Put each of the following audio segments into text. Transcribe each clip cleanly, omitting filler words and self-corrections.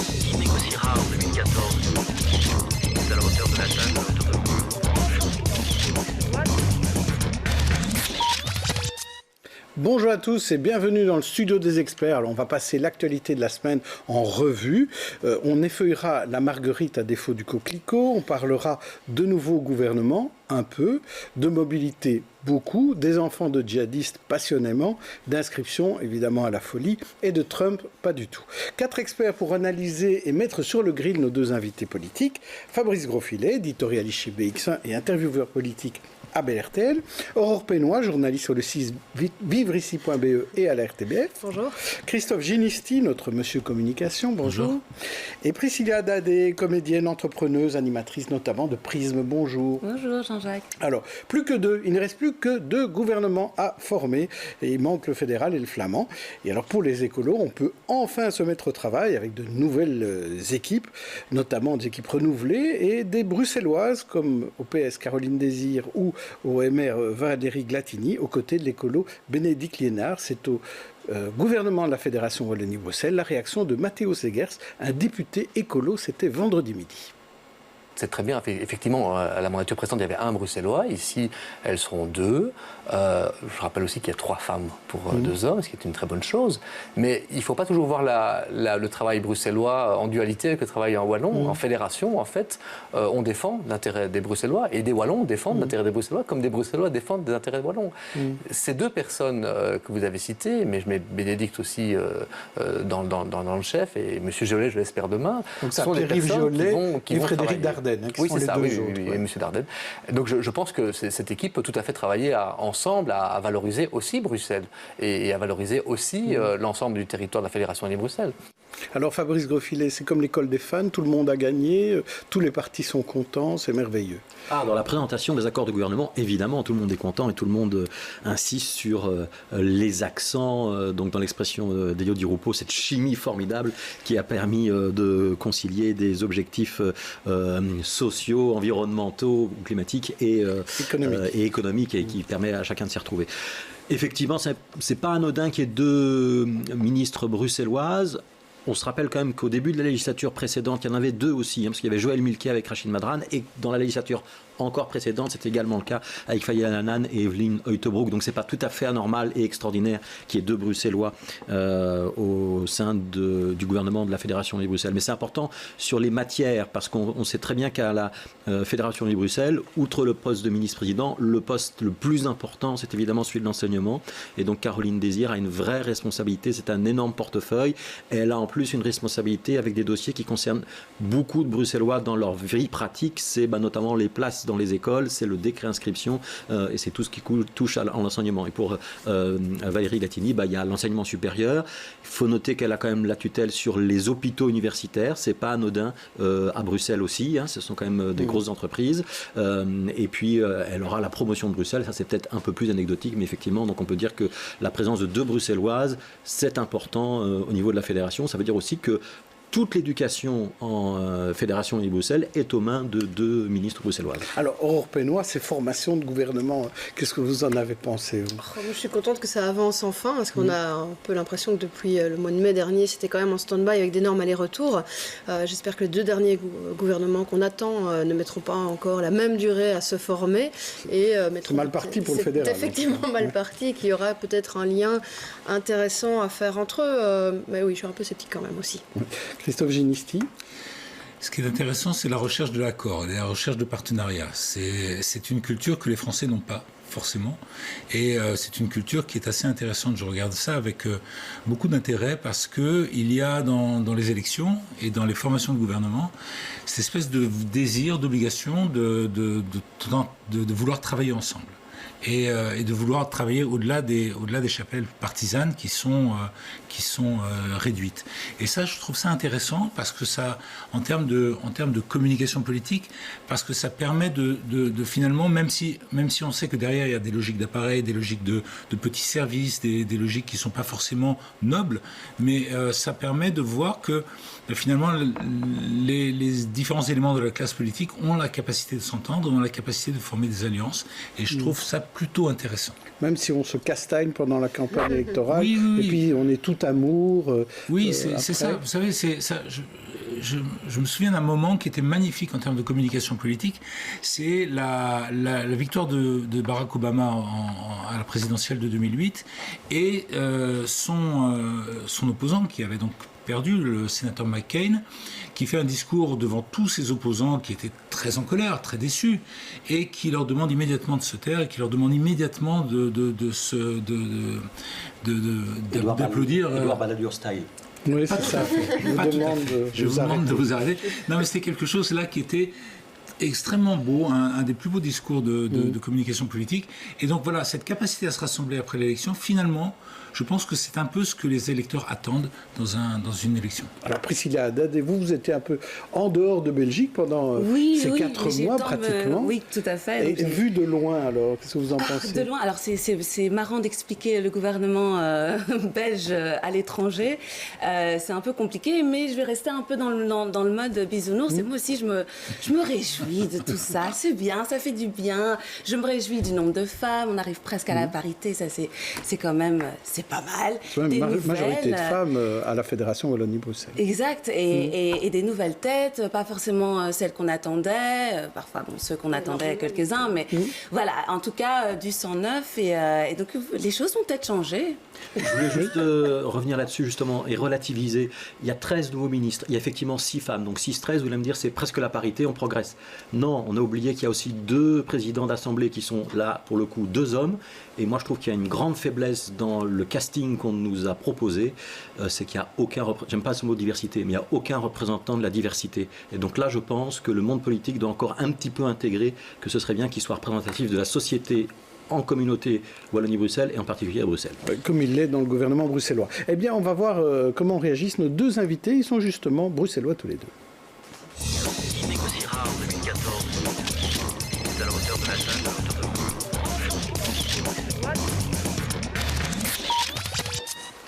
qui négociera en 2014 à la hauteur de la table de Bonjour à tous et bienvenue dans le studio des experts. Alors on va passer l'actualité de la semaine en revue. On effeuillera la marguerite à défaut du coquelicot. On parlera de nouveau au gouvernement, un peu, de mobilité, beaucoup, des enfants de djihadistes passionnément, d'inscription évidemment à la folie et de Trump pas du tout. 4 experts pour analyser et mettre sur le grill nos 2 invités politiques. Fabrice Grosfilet, éditorialiste chez BX1 et intervieweur politique à BRTL, Aurore Pénois, journaliste sur le site vivreici.be et à la RTBF. Bonjour. Christophe Ginisti, notre monsieur communication, bonjour. Et Priscilla Dadé, comédienne, entrepreneuse, animatrice notamment de Prisme, bonjour. Bonjour Jean-Jacques. Alors, plus que 2, il ne reste plus que 2 gouvernements à former, et il manque le fédéral et le flamand. Et alors pour les écolos, on peut enfin se mettre au travail avec de nouvelles équipes, notamment des équipes renouvelées, et des bruxelloises comme au PS Caroline Désir ou au MR Valérie Glatini, aux côtés de l'écolo Bénédicte Liénard. C'est au gouvernement de la Fédération Wallonie-Bruxelles la réaction de Matteo Segers, un député écolo, c'était vendredi midi. C'est très bien. Effectivement, à la mandature précédente, il y avait un Bruxellois. Ici, elles seront 2. Je rappelle aussi qu'il y a 3 femmes pour 2 hommes, ce qui est une très bonne chose. Mais il ne faut pas toujours voir le travail bruxellois en dualité avec le travail en wallon. En fédération, en fait, on défend l'intérêt des Bruxellois et des Wallons défendent l'intérêt des Bruxellois comme des Bruxellois défendent des intérêts des Wallons. Ces 2 personnes que vous avez citées, mais je mets Bénédicte aussi dans le chef et M. Giolet, je l'espère demain, donc ça, sont des personnes qui vont Frédéric travailler. Dardenne. Oui, c'est ça, et M. Dardenne. Donc je pense que cette équipe peut tout à fait travailler ensemble à valoriser aussi Bruxelles et à valoriser aussi l'ensemble du territoire de la Fédération Wallonie-Bruxelles. Alors Fabrice Grosfilet, c'est comme l'école des fans, tout le monde a gagné, tous les partis sont contents, c'est merveilleux. Dans la présentation des accords de gouvernement, évidemment, tout le monde est content et tout le monde insiste sur les accents, donc dans l'expression d'Elio Di Rupo, cette chimie formidable qui a permis de concilier des objectifs sociaux, environnementaux, climatiques et économiques et qui permet à chacun de s'y retrouver. Effectivement, c'est pas anodin qu'il y ait 2 ministres bruxelloises. On se rappelle quand même qu'au début de la législature précédente, il y en avait 2 aussi, parce qu'il y avait Joël Milquet avec Rachid Madran, et dans la législature encore précédente, c'était également le cas avec Fayez Hanan et Evelyne Hoytebroek. Donc c'est pas tout à fait anormal et extraordinaire qu'il y ait 2 Bruxellois au sein du gouvernement de la Fédération Wallonie-Bruxelles. Mais c'est important sur les matières, parce qu'on sait très bien qu'à la Fédération Wallonie-Bruxelles, outre le poste de ministre-président, le poste le plus important, c'est évidemment celui de l'enseignement. Et donc Caroline Désir a une vraie responsabilité, c'est un énorme portefeuille. Et elle a en plus une responsabilité avec des dossiers qui concernent beaucoup de Bruxellois dans leur vie pratique. C'est notamment les places dans les écoles, c'est le décret inscription et c'est tout ce qui touche à l'enseignement. Et pour Valérie Glatini, il y a l'enseignement supérieur. Il faut noter qu'elle a quand même la tutelle sur les hôpitaux universitaires. C'est pas anodin à Bruxelles aussi. Ce sont quand même des grosses entreprises. Et puis elle aura la promotion de Bruxelles. Ça c'est peut-être un peu plus anecdotique, mais effectivement, donc on peut dire que la présence de 2 Bruxelloises, c'est important au niveau de la fédération. Ça veut dire aussi que toute l'éducation en Fédération Wallonie-Bruxelles est aux mains de 2 ministres bruxelloises. Alors, Aurore Pénois, ces formations de gouvernement, qu'est-ce que vous en avez pensé Je suis contente que ça avance enfin, parce qu'on a un peu l'impression que depuis le mois de mai dernier, c'était quand même en stand-by avec d'énormes allers-retours. J'espère que les 2 derniers gouvernements qu'on attend ne mettront pas encore la même durée à se former. C'est mal parti pour le fédéral. C'est effectivement mal parti, qu'il y aura peut-être un lien intéressant à faire entre eux. Mais oui, je suis un peu sceptique quand même aussi. Christophe Ginisti. Ce qui est intéressant, c'est la recherche de l'accord, et la recherche de partenariat. C'est une culture que les Français n'ont pas, forcément. Et c'est une culture qui est assez intéressante. Je regarde ça avec beaucoup d'intérêt parce qu'il y a dans les élections et dans les formations de gouvernement cette espèce de désir, d'obligation de vouloir travailler ensemble. Et de vouloir travailler au-delà des chapelles partisanes qui sont réduites. Et ça, je trouve ça intéressant parce que ça, en termes de communication politique, parce que ça permet de finalement, même si on sait que derrière il y a des logiques d'appareil, des logiques de petits services, des logiques qui ne sont pas forcément nobles, mais ça permet de voir que finalement les différents éléments de la classe politique ont la capacité de s'entendre, ont la capacité de former des alliances. Et je trouve ça ça plutôt intéressant. Même si on se castagne pendant la campagne électorale, Oui. et puis on est tout amour. Oui, c'est ça. Vous savez, c'est ça. Je me souviens d'un moment qui était magnifique en termes de communication politique. C'est la victoire de Barack Obama à la présidentielle de 2008 et son opposant qui avait donc perdu, le sénateur McCain, qui fait un discours devant tous ses opposants qui étaient très en colère, très déçus, et qui leur demande immédiatement de se taire et qui leur demande immédiatement d'applaudir. Edouard Balladur style. Oui, c'est ça. Je vous demande de vous arrêter. Non, mais c'était quelque chose là qui était extrêmement beau, un des plus beaux discours de communication politique. Et donc voilà, cette capacité à se rassembler après l'élection, finalement, je pense que c'est un peu ce que les électeurs attendent dans une élection. Alors Priscilla Haddad, et vous étiez un peu en dehors de Belgique pendant ces 4 mois pratiquement. Oui, tout à fait. Et vu de loin alors, qu'est-ce que vous en pensez? De loin, alors c'est marrant d'expliquer le gouvernement belge à l'étranger. C'est un peu compliqué, mais je vais rester un peu dans le mode bisounours. Et moi aussi, je me réjouis de tout ça. C'est bien, ça fait du bien. Je me réjouis du nombre de femmes. On arrive presque à la parité. Ça, c'est quand même... C'est pas mal. C'est même une majorité de femmes à la Fédération Wallonie-Bruxelles. Exact. Et des nouvelles têtes, pas forcément celles qu'on attendait, parfois ceux qu'on attendait quelques-uns, mais voilà, en tout cas du sang neuf. Et donc les choses vont peut-être changer. Je voulais juste revenir là-dessus justement et relativiser. Il y a 13 nouveaux ministres, il y a effectivement 6 femmes, donc 6-13, vous allez me dire c'est presque la parité, on progresse. Non, on a oublié qu'il y a aussi 2 présidents d'assemblée qui sont là pour le coup 2 hommes, et moi je trouve qu'il y a une grande faiblesse dans le casting qu'on nous a proposé, c'est qu'il n'y a aucun, j'aime pas ce mot diversité, mais il n'y a aucun représentant de la diversité. Et donc là je pense que le monde politique doit encore un petit peu intégrer que ce serait bien qu'il soit représentatif de la société en communauté Wallonie-Bruxelles et en particulier à Bruxelles. Comme il l'est dans le gouvernement bruxellois. Eh bien, on va voir comment réagissent nos 2 invités. Ils sont justement bruxellois tous les 2. Il négociera en 2014 à la hauteur de la table,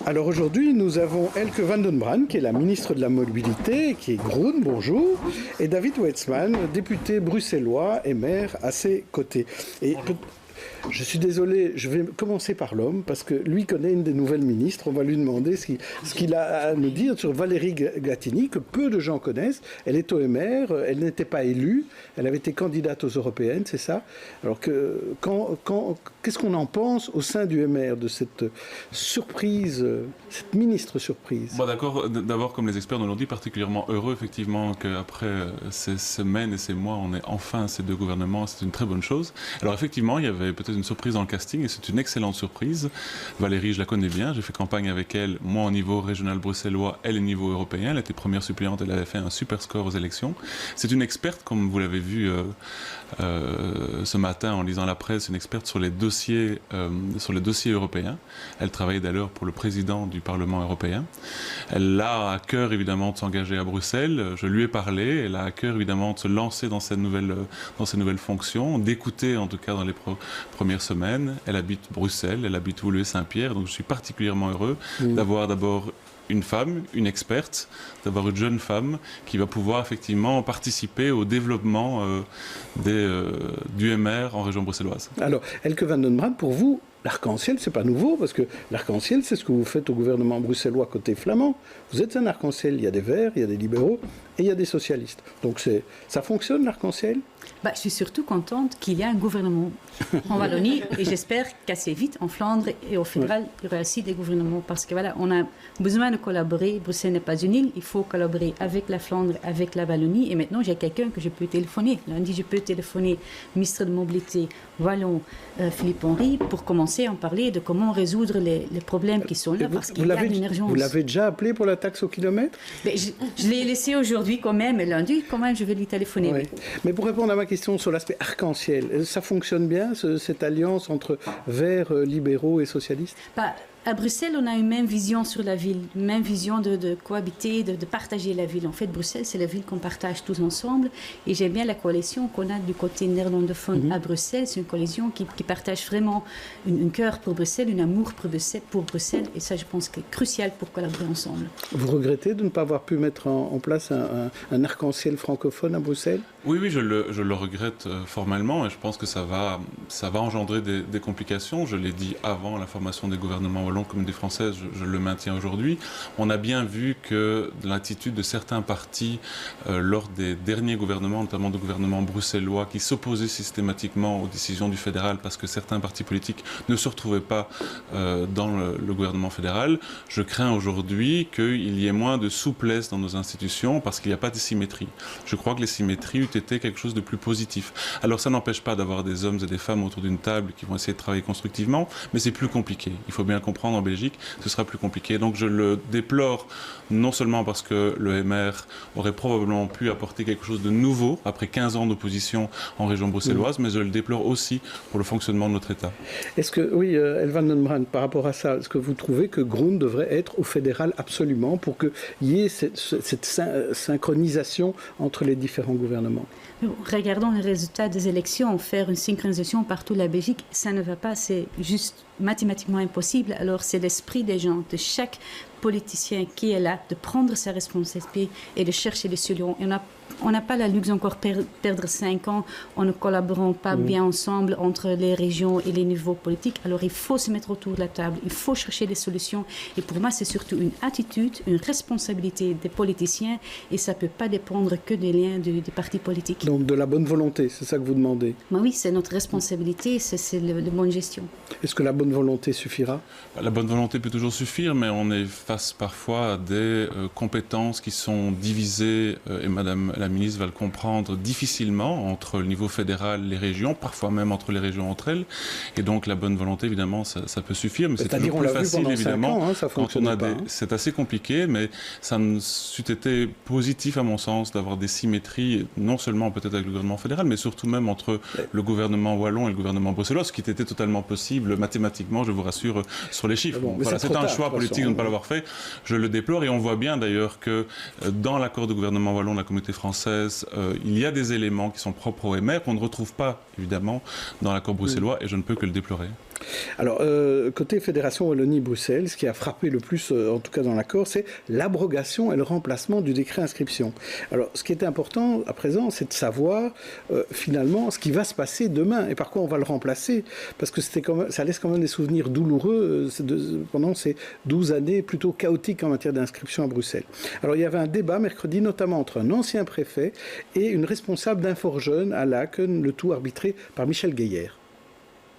Alors aujourd'hui, nous avons Elke van den Brand, qui est la ministre de la Mobilité, qui est Groen, bonjour, et David Wetzman, député bruxellois et maire à ses côtés. Et je suis désolé, je vais commencer par l'homme, parce que lui connaît une des nouvelles ministres. On va lui demander ce qu'il a à nous dire sur Valérie Glatini, que peu de gens connaissent. Elle est OMR, elle n'était pas élue, elle avait été candidate aux européennes, c'est ça? Alors qu'est-ce qu'on en pense au sein du MR de cette surprise, cette ministre surprise? Bon, d'accord, d'abord, comme les experts nous l'ont dit, particulièrement heureux effectivement qu'après ces semaines et ces mois, on ait enfin ces 2 gouvernements, c'est une très bonne chose. Alors effectivement, il y avait peut-être une surprise dans le casting et c'est une excellente surprise. Valérie, je la connais bien, j'ai fait campagne avec elle, moi au niveau régional bruxellois, elle au niveau européen. Elle était première suppléante, elle avait fait un super score aux élections. C'est une experte, comme vous l'avez vu ce matin en lisant la presse, une experte sur les dossiers européens. Elle travaillait d'ailleurs pour le président du Parlement européen. Elle a à cœur évidemment de s'engager à Bruxelles. Je lui ai parlé. Elle a à cœur évidemment de se lancer dans ces nouvelles fonctions, d'écouter en tout cas dans les premières semaines. Elle habite Bruxelles, elle habite Woluwe-Saint-Pierre, donc je suis particulièrement heureux d'avoir d'abord une femme, une experte, d'avoir une jeune femme qui va pouvoir effectivement participer au développement du MR en région bruxelloise. Alors, Elke van den Brand, pour vous, l'arc-en-ciel, c'est pas nouveau, parce que l'arc-en-ciel, c'est ce que vous faites au gouvernement bruxellois côté flamand. Vous êtes un arc-en-ciel, il y a des verts, il y a des libéraux et il y a des socialistes. Donc ça fonctionne l'arc-en-ciel? Je suis surtout contente qu'il y ait un gouvernement en Wallonie et j'espère qu'assez vite en Flandre et au fédéral, il y aura aussi des gouvernements parce que voilà, on a besoin de collaborer. Bruxelles n'est pas une île, il faut collaborer avec la Flandre, avec la Wallonie et maintenant j'ai quelqu'un que je peux téléphoner. Lundi, je peux téléphoner au ministre de Mobilité wallon, Philippe Henry, pour commencer à en parler de comment résoudre les problèmes qui sont là parce qu'il y a une urgence. Vous l'avez déjà appelé pour la taxe au kilomètre? Je l'ai laissé aujourd'hui quand même, et lundi quand même je vais lui téléphoner. Oui. Mais pour répondre à ma question sur l'aspect arc-en-ciel, ça fonctionne bien cette alliance entre verts, libéraux et socialistes? À Bruxelles, on a une même vision sur la ville, une même vision de cohabiter, de partager la ville. En fait, Bruxelles, c'est la ville qu'on partage tous ensemble. Et j'aime bien la coalition qu'on a du côté néerlandophone à Bruxelles. C'est une coalition qui partage vraiment un cœur pour Bruxelles, un amour pour Bruxelles. Et ça, je pense que c'est crucial pour collaborer ensemble. Vous regrettez de ne pas avoir pu mettre en place un arc-en-ciel francophone à Bruxelles? Oui, je le regrette formellement et je pense que ça va engendrer des complications. Je l'ai dit avant la formation des gouvernements wallons comme des Françaises, je le maintiens aujourd'hui. On a bien vu que l'attitude de certains partis lors des derniers gouvernements, notamment des gouvernements bruxellois, qui s'opposaient systématiquement aux décisions du fédéral parce que certains partis politiques ne se retrouvaient pas dans le gouvernement fédéral. Je crains aujourd'hui qu'il y ait moins de souplesse dans nos institutions parce qu'il n'y a pas de symétrie. Je crois que les symétries eût été quelque chose de plus positif. Alors ça n'empêche pas d'avoir des hommes et des femmes autour d'une table qui vont essayer de travailler constructivement, mais c'est plus compliqué. Il faut bien comprendre, en Belgique, ce sera plus compliqué. Donc je le déplore, non seulement parce que le MR aurait probablement pu apporter quelque chose de nouveau après 15 ans d'opposition en région bruxelloise, mais je le déplore aussi pour le fonctionnement de notre État. Est-ce que, oui, Elvan Nonbrand, par rapport à ça, est-ce que vous trouvez que Groen devrait être au fédéral absolument pour qu'il y ait cette synchronisation entre les différents gouvernements? Regardons les résultats des élections, faire une synchronisation partout la Belgique, ça ne va pas, c'est juste mathématiquement impossible. Alors c'est l'esprit des gens, de chaque politicien qui est là, de prendre sa responsabilité et de chercher des solutions. Et on n'a pas la luxe encore perdre 5 ans en ne collaborant pas bien ensemble entre les régions et les niveaux politiques. Alors il faut se mettre autour de la table, il faut chercher des solutions. Et pour moi, c'est surtout une attitude, une responsabilité des politiciens et ça ne peut pas dépendre que des liens des partis politiques. Donc de la bonne volonté, c'est ça que vous demandez? Ben oui, c'est notre responsabilité, c'est la bonne gestion. Est-ce que la bonne volonté suffira? La bonne volonté peut toujours suffire, mais on est face parfois à des compétences qui sont divisées, et Madame la ministre va le comprendre, difficilement entre le niveau fédéral et les régions, parfois même entre les régions entre elles. Et donc la bonne volonté, évidemment, ça peut suffire, mais c'est toujours plus facile, évidemment. Ça quand on a c'est assez compliqué, mais ça n'eût été positif, à mon sens, d'avoir des symétries, non seulement peut-être avec le gouvernement fédéral, mais surtout même entre le gouvernement wallon et le gouvernement bruxellois, ce qui était totalement possible mathématiquement, je vous rassure, sur les chiffres. Bon, voilà, c'est un choix politique de ne pas l'avoir fait. Je le déplore et on voit bien d'ailleurs que dans l'accord de gouvernement wallon de la communauté française, il y a des éléments qui sont propres au MR qu'on ne retrouve pas évidemment dans l'accord bruxellois et je ne peux que le déplorer. Alors, côté Fédération Wallonie-Bruxelles, ce qui a frappé le plus, en tout cas dans l'accord, c'est l'abrogation et le remplacement du décret inscription. Alors, ce qui est important à présent, c'est de savoir finalement ce qui va se passer demain et par quoi on va le remplacer, parce que ça laisse quand même des souvenirs douloureux pendant ces 12 années plutôt chaotiques en matière d'inscription à Bruxelles. Alors, il y avait un débat mercredi, notamment entre un ancien préfet et une responsable d'Inforjeune à Laken, le tout arbitré par Michel Guéhière.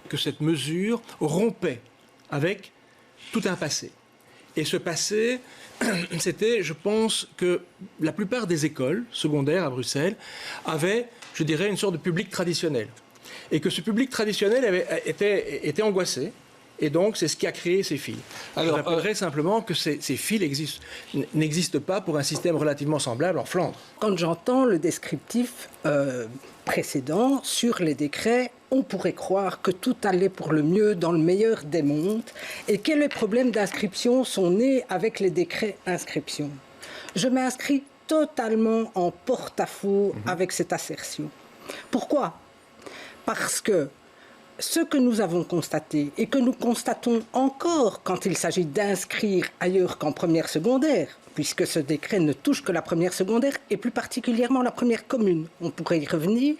Que cette mesure rompait avec tout un passé. Et ce passé, c'était, je pense, que la plupart des écoles secondaires à Bruxelles avaient, je dirais, une sorte de public traditionnel. Et que ce public traditionnel était angoissé. Et donc, c'est ce qui a créé ces files. Alors, je rappellerai simplement que ces files n'existent pas pour un système relativement semblable en Flandre. Quand j'entends le descriptif précédent sur les décrets, on pourrait croire que tout allait pour le mieux dans le meilleur des mondes et que les problèmes d'inscription sont nés avec les décrets inscription. Je m'inscris totalement en porte-à-faux avec cette assertion. Pourquoi ? Parce que ce que nous avons constaté et que nous constatons encore quand il s'agit d'inscrire ailleurs qu'en première secondaire, puisque ce décret ne touche que la première secondaire et plus particulièrement la première commune, on pourrait y revenir,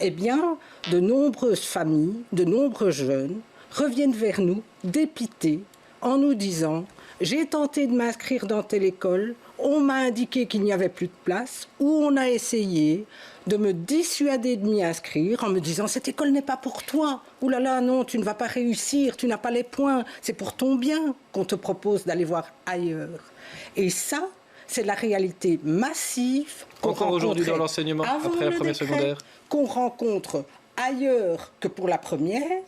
eh bien, de nombreuses familles, de nombreux jeunes reviennent vers nous dépités en nous disant « J'ai tenté de m'inscrire dans telle école, on m'a indiqué qu'il n'y avait plus de place, ou on a essayé de me dissuader de m'y inscrire en me disant « Cette école n'est pas pour toi, ou là là, non, tu ne vas pas réussir, tu n'as pas les points, c'est pour ton bien qu'on te propose d'aller voir ailleurs. » Et ça, c'est la réalité massive encore aujourd'hui dans l'enseignement après la première secondaire, qu'on rencontre ailleurs que pour la première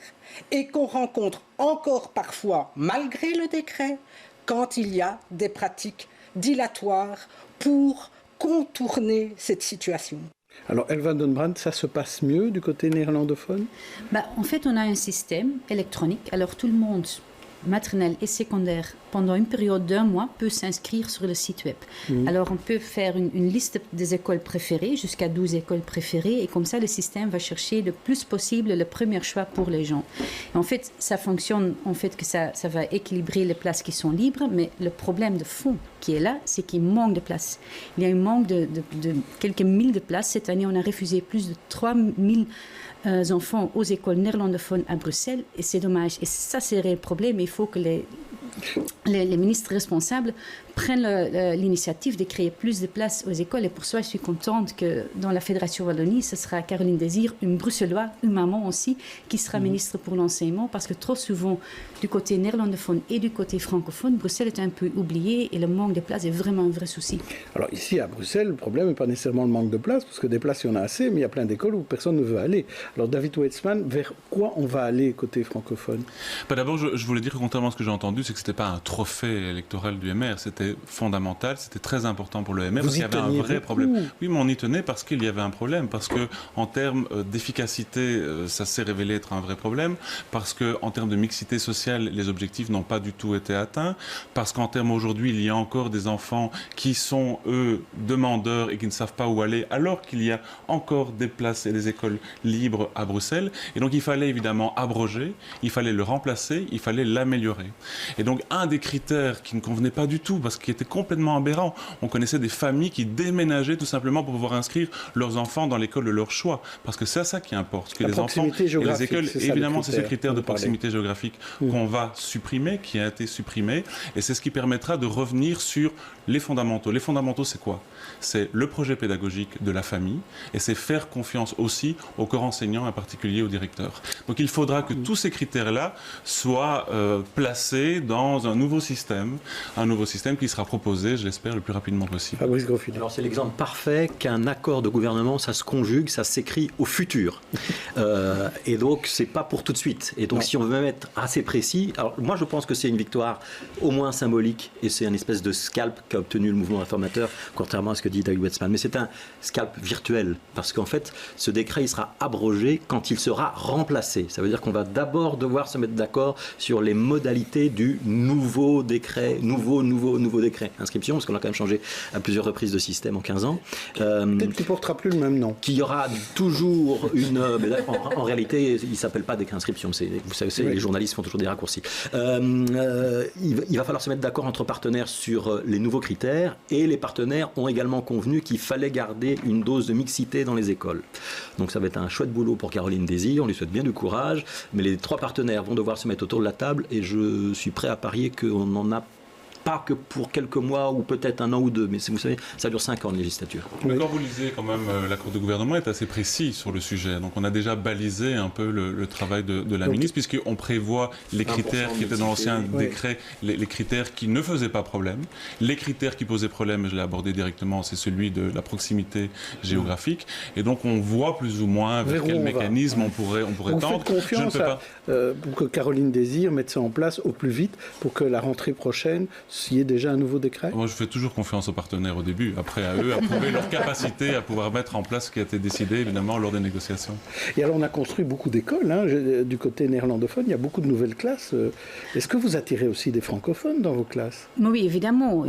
et qu'on rencontre encore parfois malgré le décret quand il y a des pratiques dilatoires pour contourner cette situation. Alors, Elvan Nonbrand, ça se passe mieux du côté néerlandophone ? En fait, on a un système électronique. Alors, tout le monde maternelle et secondaire, pendant une période d'1 mois, peut s'inscrire sur le site web. Alors, on peut faire une liste des écoles préférées, jusqu'à 12 écoles préférées, et comme ça, le système va chercher le plus possible le premier choix pour les gens. Et en fait, ça fonctionne, en fait, que ça va équilibrer les places qui sont libres, mais le problème de fond qui est là, c'est qu'il manque de places. Il y a un manque de quelques mille de places. Cette année, on a refusé plus de 3000 enfants aux écoles néerlandophones à Bruxelles, et c'est dommage. Et ça, c'est un réel problème. Il faut que les ministres responsables prennent l'initiative de créer plus de places aux écoles. Et pour ça, je suis contente que dans la Fédération Wallonie, ce sera Caroline Désir, une bruxelloise, une maman aussi, qui sera ministre pour l'enseignement, parce que trop souvent, du côté néerlandophone et du côté francophone, Bruxelles est un peu oubliée et le manque de places est vraiment un vrai souci. Alors ici, à Bruxelles, le problème n'est pas nécessairement le manque de places, parce que des places, il y en a assez, mais il y a plein d'écoles où personne ne veut aller. Alors David Weitzman, vers quoi on va aller côté francophone? D'abord, je voulais dire que contrairement à ce que j'ai entendu, c'est que ce n'était pas un trophée électoral du MR, c'était fondamental, c'était très important pour le MR, parce qu'il y avait un vrai problème. Oui, mais on y tenait parce qu'il y avait un problème, parce qu'en termes d'efficacité, ça s'est révélé être un vrai problème, parce qu'en termes de mixité sociale, les objectifs n'ont pas du tout été atteints, parce qu'en termes aujourd'hui, il y a encore des enfants qui sont, eux, demandeurs et qui ne savent pas où aller, alors qu'il y a encore des places et des écoles libres à Bruxelles. Et donc, il fallait évidemment abroger, il fallait le remplacer, il fallait l'améliorer. Et donc, un des critères qui ne convenait pas du tout, parce qu'il était complètement aberrant, on connaissait des familles qui déménageaient tout simplement pour pouvoir inscrire leurs enfants dans l'école de leur choix, parce que c'est à ça qui importe, que les enfants et les écoles, évidemment, c'est ce critère de proximité géographique qu'on va supprimer, qui a été supprimé, et c'est ce qui permettra de revenir sur les fondamentaux. Les fondamentaux, c'est quoi? C'est le projet pédagogique de la famille, et c'est faire confiance aussi au corps enseignant, en particulier au directeur. Donc il faudra que tous ces critères-là soient placés dans un nouveau système qui sera proposé, je l'espère, le plus rapidement possible. Fabrice Grosfilet. Alors c'est l'exemple parfait qu'un accord de gouvernement, ça se conjugue, ça s'écrit au futur. Et donc c'est pas pour tout de suite. Et donc si on veut être assez précis, alors moi je pense que c'est une victoire au moins symbolique, et c'est un espèce de scalp qu'a obtenu le mouvement réformateur, contrairement à ce que dit David Weitzman. Mais c'est un scalp virtuel, parce qu'en fait ce décret il sera abrogé quand il sera remplacé. Ça veut dire qu'on va d'abord devoir se mettre d'accord sur les modalités du nouveau décret, nouveau décret inscription, parce qu'on a quand même changé à plusieurs reprises de système en 15 ans. Peut-être qu'il ne portera plus le même nom. Qu'il y aura toujours une... mais là, en réalité, il ne s'appelle pas décret inscription. Vous savez, les journalistes font toujours des raccourcis. Il va falloir se mettre d'accord entre partenaires sur les nouveaux critères, et les partenaires ont également convenu qu'il fallait garder une dose de mixité dans les écoles. Donc ça va être un chouette boulot pour Caroline Désir, on lui souhaite bien du courage, mais les 3 partenaires vont devoir se mettre autour de la table, et je suis prêt à parier qu'on n'en a pas que pour quelques mois ou peut-être 1 an ou 2, mais vous savez, ça dure 5 ans de législature. Mais quand vous lisez quand même, l'accord de gouvernement est assez précis sur le sujet. Donc on a déjà balisé un peu le travail de la ministre, puisqu'on prévoit les critères qui étaient dans l'ancien décret, les critères qui ne faisaient pas problème. Les critères qui posaient problème, je l'ai abordé directement, c'est celui de la proximité géographique. Et donc on voit plus ou moins vers quel mécanisme on pourrait tendre. Faites confiance pour que Caroline Désir mette ça en place au plus vite, pour que la rentrée prochaine, s'il y a déjà un nouveau décret? Moi, je fais toujours confiance aux partenaires au début. Après, à eux, à prouver leur capacité à pouvoir mettre en place ce qui a été décidé, évidemment, lors des négociations. Et alors, on a construit beaucoup d'écoles. Du côté néerlandophone, il y a beaucoup de nouvelles classes. Est-ce que vous attirez aussi des francophones dans vos classes? Oui, évidemment.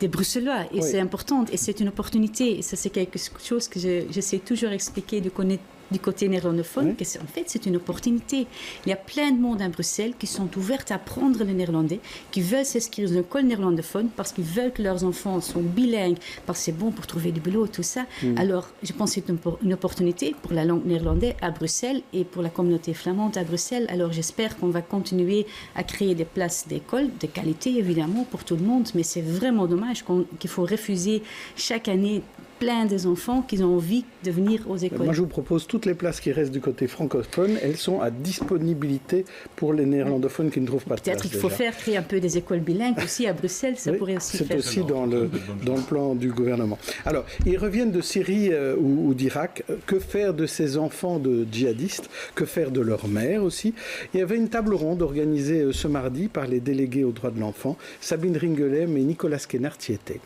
Des Bruxellois. Et c'est important. Et c'est une opportunité. Et ça, c'est quelque chose que j'essaie toujours d'expliquer, de connaître du côté néerlandophone, que en fait c'est une opportunité. Il y a plein de monde à Bruxelles qui sont ouverts à apprendre le néerlandais, qui veulent s'inscrire dans une école néerlandophone parce qu'ils veulent que leurs enfants soient bilingues, parce que c'est bon pour trouver du boulot, tout ça. Alors je pense que c'est une opportunité pour la langue néerlandaise à Bruxelles et pour la communauté flamande à Bruxelles. Alors j'espère qu'on va continuer à créer des places d'école, de qualité évidemment pour tout le monde, mais c'est vraiment dommage qu'il faut refuser chaque année plein des enfants qui ont envie de venir aux écoles. Moi, je vous propose toutes les places qui restent du côté francophone, elles sont à disponibilité pour les néerlandophones qui ne trouvent pas de place. Peut-être qu'il faut créer un peu des écoles bilingues aussi à Bruxelles, ça pourrait aussi faire. C'est aussi dans le plan du gouvernement. Alors, ils reviennent de Syrie ou d'Irak. Que faire de ces enfants de djihadistes? Que faire de leurs mères aussi? Il y avait une table ronde organisée ce mardi par les délégués aux droits de l'enfant, Sabine Ringelem et Nicolas Kennard y étaient.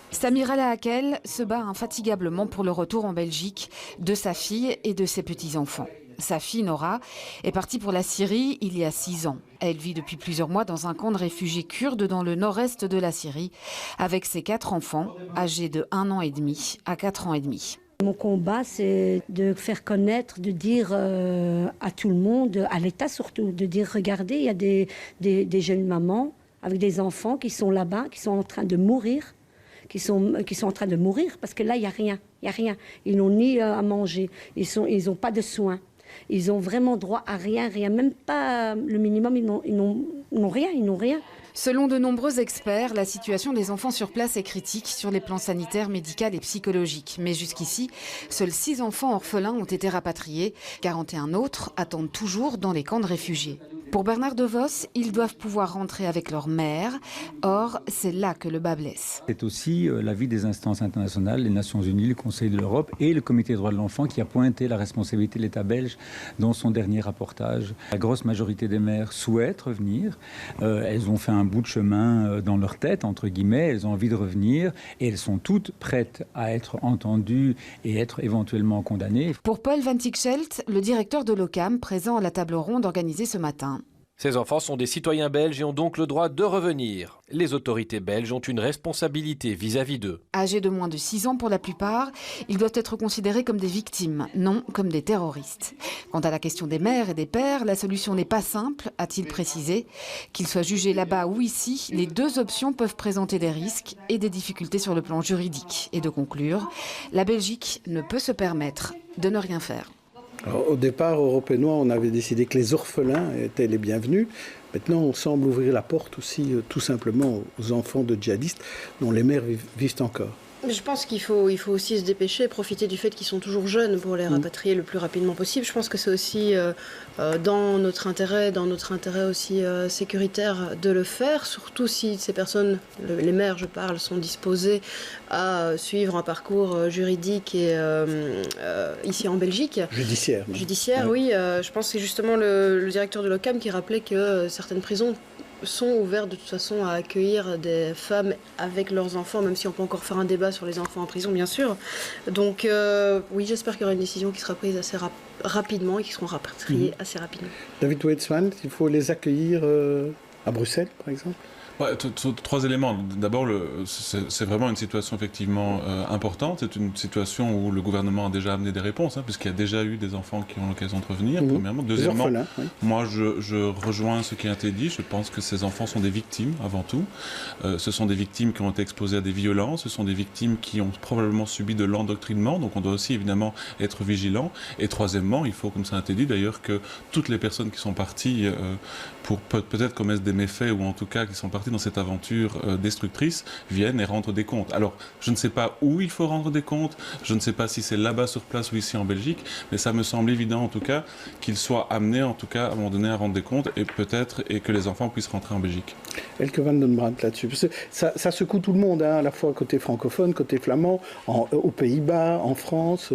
Samira Lahakel se bat infatigablement pour le retour en Belgique de sa fille et de ses petits-enfants. Sa fille Nora est partie pour la Syrie il y a 6 ans. Elle vit depuis plusieurs mois dans un camp de réfugiés kurdes dans le nord-est de la Syrie, avec ses 4 enfants, âgés de 1 an et demi à 4 ans et demi. Mon combat, c'est de faire connaître, de dire à tout le monde, à l'État surtout, de dire, regardez, il y a des jeunes mamans avec des enfants qui sont là-bas, qui sont en train de mourir, qui sont en train de mourir, parce que là, il n'y a rien, Ils n'ont ni à manger, ils n'ont pas de soins. Ils ont vraiment droit à rien, même pas le minimum, ils n'ont rien. Selon de nombreux experts, la situation des enfants sur place est critique sur les plans sanitaires, médical et psychologiques. Mais jusqu'ici, seuls 6 enfants orphelins ont été rapatriés. 41 autres attendent toujours dans les camps de réfugiés. Pour Bernard DeVos, ils doivent pouvoir rentrer avec leur mère. Or, c'est là que le bas blesse. C'est aussi l'avis des instances internationales, les Nations Unies, le Conseil de l'Europe et le Comité des droits de l'enfant qui a pointé la responsabilité de l'État belge dans son dernier rapportage. La grosse majorité des mères souhaitent revenir. Elles ont fait un bout de chemin dans leur tête, entre guillemets. Elles ont envie de revenir et elles sont toutes prêtes à être entendues et être éventuellement condamnées. Pour Paul Van Tichelt, le directeur de l'OCAM, présent à la table ronde organisée ce matin. Ces enfants sont des citoyens belges et ont donc le droit de revenir. Les autorités belges ont une responsabilité vis-à-vis d'eux. Âgés de moins de 6 ans pour la plupart, ils doivent être considérés comme des victimes, non comme des terroristes. Quant à la question des mères et des pères, la solution n'est pas simple, a-t-il précisé. Qu'ils soient jugés là-bas ou ici, les 2 options peuvent présenter des risques et des difficultés sur le plan juridique. Et de conclure, la Belgique ne peut se permettre de ne rien faire. Alors, au départ, Europénois, on avait décidé que les orphelins étaient les bienvenus. Maintenant, on semble ouvrir la porte aussi, tout simplement, aux enfants de djihadistes dont les mères vivent encore. Je pense qu'il faut aussi se dépêcher, profiter du fait qu'ils sont toujours jeunes pour les rapatrier le plus rapidement possible. Je pense que c'est aussi dans notre intérêt aussi sécuritaire de le faire, surtout si ces personnes, les mères je parle, sont disposées à suivre un parcours juridique et ici en Belgique. Judiciaire, ouais. Oui. Je pense que c'est justement le directeur de l'OCAM qui rappelait que certaines prisons sont ouverts de toute façon à accueillir des femmes avec leurs enfants, même si on peut encore faire un débat sur les enfants en prison, bien sûr. Donc oui, j'espère qu'il y aura une décision qui sera prise assez rapidement et qui seront rapatriés assez rapidement. David Weitzman, il faut les accueillir à Bruxelles, par exemple ? Ouais, 3 éléments. D'abord, c'est vraiment une situation effectivement importante. C'est une situation où le gouvernement a déjà amené des réponses, puisqu'il y a déjà eu des enfants qui ont l'occasion de revenir, premièrement. Deuxièmement, moi je rejoins ce qui a été dit. Je pense que ces enfants sont des victimes, avant tout. Ce sont des victimes qui ont été exposées à des violences. Ce sont des victimes qui ont probablement subi de l'endoctrinement. Donc on doit aussi évidemment être vigilant. Et troisièmement, il faut, comme ça a été dit d'ailleurs, que toutes les personnes qui sont parties pour peut-être commettre des méfaits, ou en tout cas qui sont parties dans cette aventure destructrice, viennent et rendent des comptes. Alors, je ne sais pas où il faut rendre des comptes, je ne sais pas si c'est là-bas sur place ou ici en Belgique, mais ça me semble évident en tout cas qu'ils soient amenés en tout cas à un moment donné à rendre des comptes et peut-être que les enfants puissent rentrer en Belgique. Elke van den Brandt là-dessus, parce que ça secoue tout le monde, à la fois côté francophone, côté flamand, aux Pays-Bas, en France,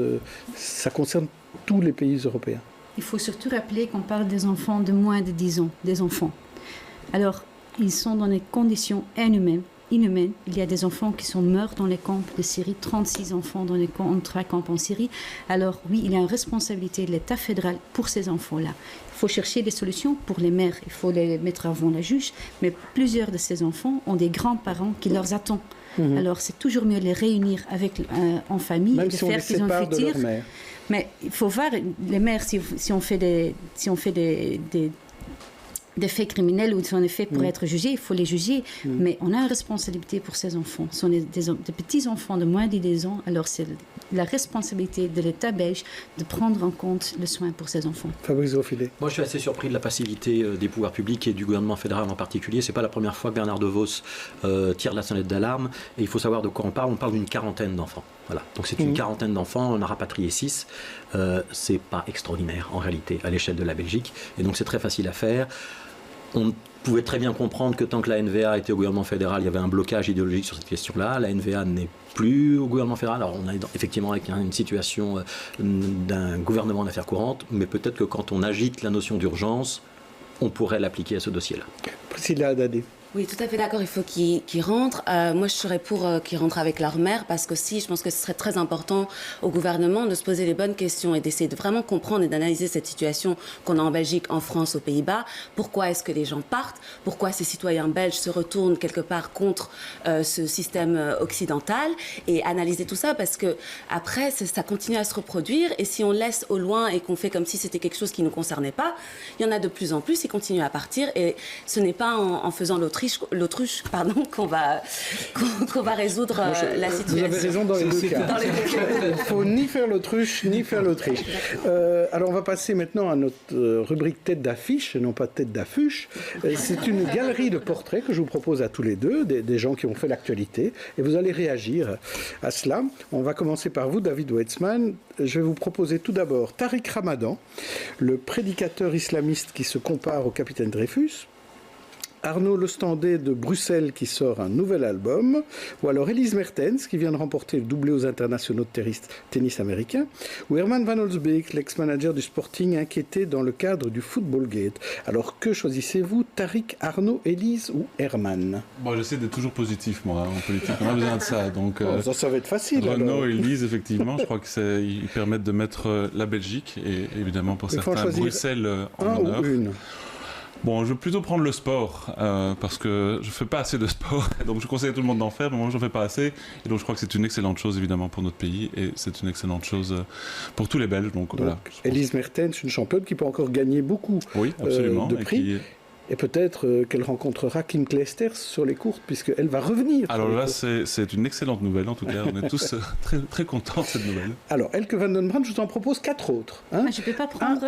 ça concerne tous les pays européens. Il faut surtout rappeler qu'on parle des enfants de moins de 10 ans, des enfants. Alors, ils sont dans des conditions inhumaines. Il y a des enfants qui sont morts dans les camps de Syrie, 36 enfants dans les camps en Syrie. Alors oui, il y a une responsabilité de l'État fédéral pour ces enfants-là. Il faut chercher des solutions pour les mères, il faut les mettre avant la juge, mais plusieurs de ces enfants ont des grands-parents qui leur attendent. Alors c'est toujours mieux de les réunir en famille, même de si faire qu'ils ont un futur. Mais il faut voir les mères, si on fait des faits criminels ou si on est fait pour être jugé, il faut les juger. Mais on a une responsabilité pour ces enfants. Ce sont des petits-enfants de moins de 10 ans. Alors c'est la responsabilité de l'État belge de prendre en compte le soin pour ces enfants. Fabrice Grosfilet. Moi, je suis assez surpris de la passivité des pouvoirs publics et du gouvernement fédéral en particulier. Ce n'est pas la première fois que Bernard DeVos tire la sonnette d'alarme. Et il faut savoir de quoi on parle. On parle d'une quarantaine d'enfants. Voilà. Donc c'est une quarantaine d'enfants. On a rapatrié 6. C'est pas extraordinaire en réalité à l'échelle de la Belgique. Et donc c'est très facile à faire. On pouvait très bien comprendre que tant que la NVA était au gouvernement fédéral, il y avait un blocage idéologique sur cette question-là. La NVA n'est plus au gouvernement fédéral. Alors on est effectivement avec une situation d'un gouvernement en affaires courantes, mais peut-être que quand on agite la notion d'urgence, on pourrait l'appliquer à ce dossier-là. Priscilla Haddadi. Oui, tout à fait d'accord, il faut qu'ils rentrent. Moi, je serais pour qu'ils rentrent avec leur mère parce que je pense que ce serait très important au gouvernement de se poser les bonnes questions et d'essayer de vraiment comprendre et d'analyser cette situation qu'on a en Belgique, en France, aux Pays-Bas. Pourquoi est-ce que les gens partent? Pourquoi ces citoyens belges se retournent quelque part contre ce système occidental? Et analyser tout ça parce que après, ça continue à se reproduire et si on laisse au loin et qu'on fait comme si c'était quelque chose qui ne nous concernait pas, il y en a de plus en plus, ils continuent à partir et ce n'est pas en faisant l'autruche qu'on va résoudre la situation. Vous avez raison dans les deux cas. Il ne faut ni faire l'autruche, ni faire l'Autriche. Alors on va passer maintenant à notre rubrique tête d'affiche, et non pas tête d'affuche. C'est une galerie de portraits que je vous propose à tous les deux, des gens qui ont fait l'actualité, et vous allez réagir à cela. On va commencer par vous, David Weitzman. Je vais vous proposer tout d'abord Tariq Ramadan, le prédicateur islamiste qui se compare au capitaine Dreyfus. Arnaud Lestandé de Bruxelles qui sort un nouvel album, ou alors Elise Mertens qui vient de remporter le doublé aux internationaux de tennis américain, ou Herman Van Holzbeek, l'ex-manager du Sporting inquiété dans le cadre du Football Gate. Alors que choisissez-vous, Tariq, Arnaud, Elise ou Herman? Bon, j'essaie d'être toujours positif, moi, en politique. On a besoin de ça. Donc, ça va être facile. Renaud et Elise, effectivement, je crois qu'ils permettent de mettre la Belgique et évidemment pour certains Bruxelles en honneur. Ou une. Bon, je vais plutôt prendre le sport, parce que je ne fais pas assez de sport, donc je conseille à tout le monde d'en faire, mais moi je n'en fais pas assez, et donc je crois que c'est une excellente chose évidemment pour notre pays, et c'est une excellente chose pour tous les Belges. Donc voilà. Elise Mertens, une championne qui peut encore gagner beaucoup de prix. Et peut-être qu'elle rencontrera Kim Clijsters sur les courtes, puisqu'elle va revenir. Alors là, c'est une excellente nouvelle, en tout cas. On est tous très, très contents de cette nouvelle. Alors, Elke van den Brandt, je vous en propose 4 autres. Hein? Je ne peux pas prendre...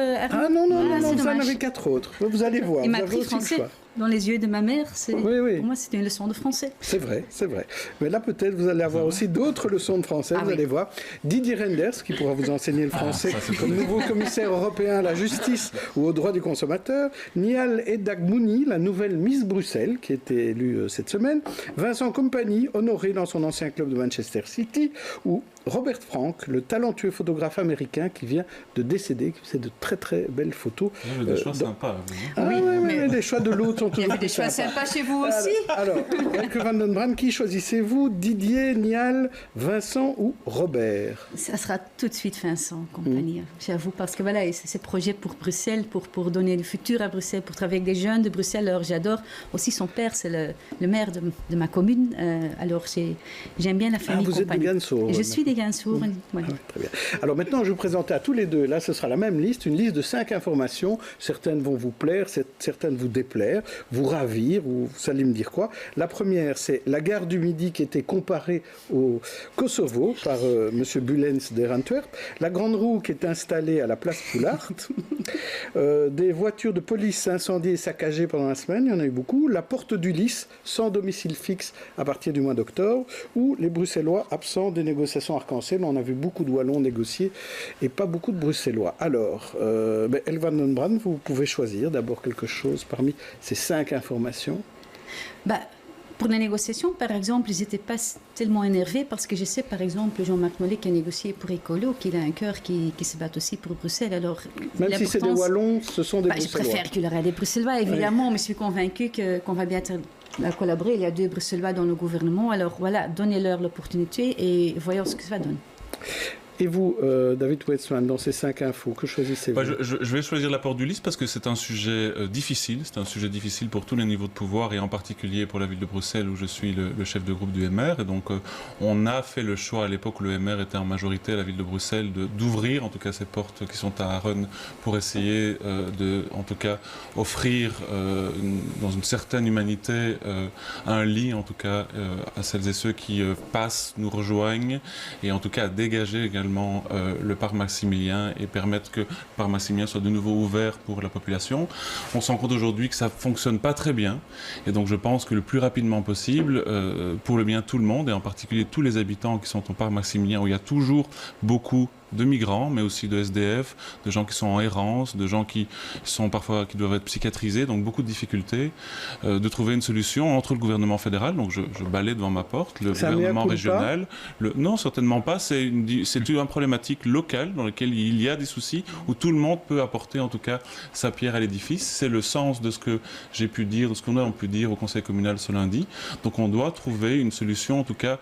non, vous en avez 4 autres. Vous allez voir. Il m'a pris français. Dans les yeux de ma mère, oui. Pour moi, c'était une leçon de français. C'est vrai. Mais là, peut-être, vous allez avoir aussi d'autres leçons de français, vous allez voir. Didier Renders, qui pourra vous enseigner le français comme nouveau commissaire européen à la justice ou aux droits du consommateur. Nial Edagmouni, la nouvelle Miss Bruxelles, qui a été élue cette semaine. Vincent Kompany, honoré dans son ancien club de Manchester City. Ou Robert Frank, le talentueux photographe américain qui vient de décéder, qui fait de très très belles photos. Il y a des choix sympas. Oui, mais les choix de l'autre sont toujours. Il y a des choix sympas chez vous aussi. Alors, Elke van den Brandt, qui choisissez-vous? Didier, Nial, Vincent ou Robert? Ça sera tout de suite Vincent Kompany, j'avoue, parce que voilà, c'est ce projet pour Bruxelles, pour donner le futur à Bruxelles, pour travailler avec des jeunes de Bruxelles. Alors j'adore. Aussi son père, c'est le maire de ma commune. Alors j'aime bien la famille Kompany. Vous êtes de Gansour. Je suis de Gansour. Voilà. Très bien. Alors maintenant, je vais vous présenter à tous les deux, là ce sera la même liste, une liste de 5 informations. Certaines vont vous plaire, certaines vous déplaire, vous ravir, ou vous allez me dire quoi. La première, c'est la gare du Midi qui était comparée au Kosovo par M. Bulens der Antwerp. La grande roue qui est installée à la place Poulart. Des voitures de police incendiées et saccagées pendant la semaine, il y en a eu beaucoup. La porte d'Ulysse, sans domicile fixe à partir du mois d'octobre. Ou les Bruxellois absents des négociations arc-en-ciel. On a vu beaucoup de Wallons négocier et pas beaucoup de Bruxellois. Alors, Elke van den Brandt, vous pouvez choisir d'abord quelque chose parmi ces 5 informations. Pour les négociations, par exemple, ils n'étaient pas tellement énervés parce que je sais, par exemple, Jean-Marc Mollet qui a négocié pour Écolo, qu'il a un cœur qui se bat aussi pour Bruxelles. Alors, même si c'est des Wallons, ce sont des Bruxellois. Je préfère qu'il y aurait des Bruxellois, évidemment, mais je suis convaincue qu'on va bien collaborer. Il y a 2 Bruxellois dans le gouvernement. Alors voilà, donnez-leur l'opportunité et voyons ce que ça donne. Et vous, David Weitzman, dans ces 5 infos, que choisissez-vous? Je vais choisir la porte d'Ulysse parce que c'est un sujet difficile. C'est un sujet difficile pour tous les niveaux de pouvoir et en particulier pour la ville de Bruxelles où je suis le chef de groupe du MR. Et donc, on a fait le choix à l'époque où le MR était en majorité à la ville de Bruxelles d'ouvrir en tout cas ces portes qui sont à Arronne pour essayer de, en tout cas, offrir dans une certaine humanité un lit en tout cas à celles et ceux qui passent, nous rejoignent et en tout cas à dégager également le parc Maximilien et permettre que le parc Maximilien soit de nouveau ouvert pour la population. On se rend compte aujourd'hui que ça ne fonctionne pas très bien et donc je pense que le plus rapidement possible, pour le bien de tout le monde et en particulier tous les habitants qui sont au parc Maximilien où il y a toujours beaucoup de migrants, mais aussi de SDF, de gens qui sont en errance, de gens qui doivent être psychiatrisés, donc beaucoup de difficultés, de trouver une solution entre le gouvernement fédéral, donc je balais devant ma porte, le gouvernement régional. Non, certainement pas, c'est une problématique locale dans laquelle il y a des soucis, où tout le monde peut apporter en tout cas sa pierre à l'édifice. C'est le sens de ce que j'ai pu dire, de ce qu'on a pu dire au conseil communal ce lundi. Donc on doit trouver une solution en tout cas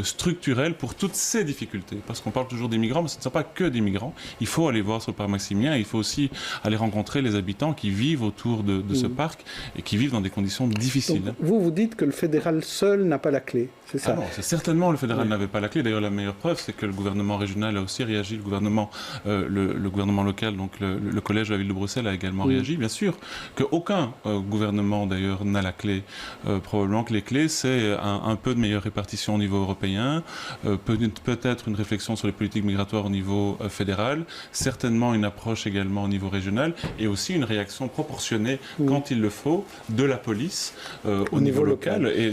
structurelle pour toutes ces difficultés, parce qu'on parle toujours des migrants, mais ce ne sont pas que des migrants. Il faut aller voir sur le parc Maximilien, il faut aussi aller rencontrer les habitants qui vivent autour de ce parc et qui vivent dans des conditions difficiles. Donc, vous dites que le fédéral seul n'a pas la clé, c'est ça? Non, c'est certainement le fédéral n'avait pas la clé. D'ailleurs, la meilleure preuve, c'est que le gouvernement régional a aussi réagi, le gouvernement local, donc le collège de la ville de Bruxelles a également réagi. Bien sûr qu'aucun gouvernement d'ailleurs n'a la clé. Probablement que les clés, c'est un peu de meilleure répartition au niveau européen, peut-être une réflexion sur les politiques migratoires au niveau fédéral, certainement une approche également au niveau régional et aussi une réaction proportionnée quand il le faut de la police au niveau local. Et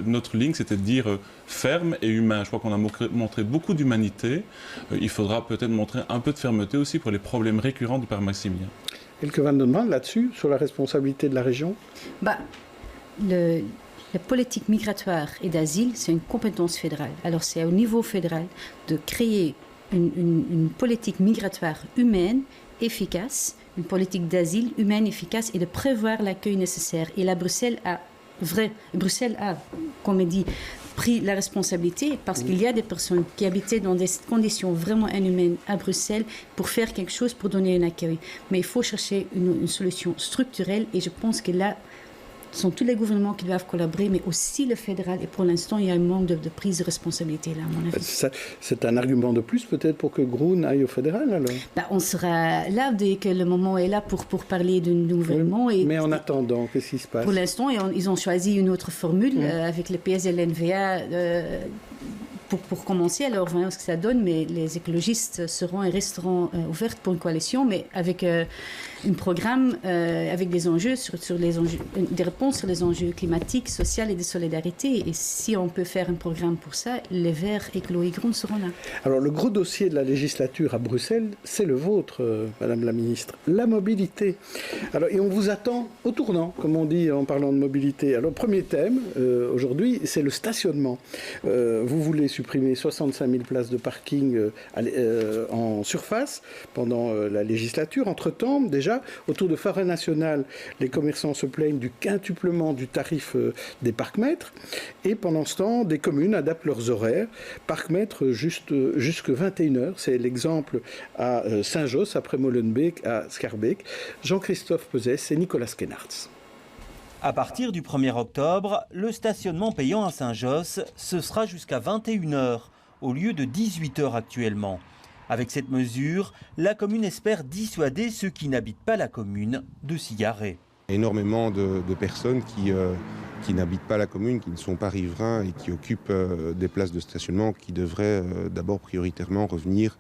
notre ligne, c'était de dire ferme et humain. Je crois qu'on a montré beaucoup d'humanité. Il faudra peut-être montrer un peu de fermeté aussi pour les problèmes récurrents du parc Maximilien. Elke van den Brand, là-dessus, sur la responsabilité de la région? La politique migratoire et d'asile, c'est une compétence fédérale. Alors c'est au niveau fédéral de créer une politique migratoire humaine, efficace, une politique d'asile humaine, efficace et de prévoir l'accueil nécessaire. Et là, Bruxelles a, comme on dit, pris la responsabilité parce qu'il y a des personnes qui habitaient dans des conditions vraiment inhumaines à Bruxelles pour faire quelque chose, pour donner un accueil. Mais il faut chercher une solution structurelle et je pense que là, ce sont tous les gouvernements qui doivent collaborer, mais aussi le fédéral. Et pour l'instant, il y a un manque de prise de responsabilité, là, à mon avis. C'est un argument de plus, peut-être, pour que Groen aille au fédéral, alors? On sera là dès que le moment est là pour parler d'un gouvernement. Mais en attendant, qu'est-ce qui se passe? Pour l'instant, ils ont choisi une autre formule avec le PS et l'NVA pour commencer. Alors, voyons ce que ça donne, mais les écologistes seront et resteront ouverts pour une coalition, mais avec un programme avec des enjeux des réponses sur les enjeux climatiques, sociaux et de solidarité. Et si on peut faire un programme pour ça, les Verts et Chloé Groen seront là. Alors, le gros dossier de la législature à Bruxelles, c'est le vôtre, Madame la Ministre, la mobilité. Alors, et on vous attend au tournant, comme on dit en parlant de mobilité. Alors, premier thème, aujourd'hui, c'est le stationnement. Vous voulez supprimer 65 000 places de parking en surface pendant la législature. Entre-temps, déjà, autour de Forêt Nationale, les commerçants se plaignent du quintuplement du tarif des parcs-mètres. Et pendant ce temps, des communes adaptent leurs horaires. Parcs-mètres jusque 21h. C'est l'exemple à Saint-Josse, après Molenbeek, à Schaerbeek. Jean-Christophe Pezès et Nicolas Kenartz. À partir du 1er octobre, le stationnement payant à Saint-Josse, ce sera jusqu'à 21h, au lieu de 18h actuellement. Avec cette mesure, la commune espère dissuader ceux qui n'habitent pas la commune de s'y garer. Énormément de personnes qui n'habitent pas la commune, qui ne sont pas riverains et qui occupent des places de stationnement qui devraient d'abord prioritairement revenir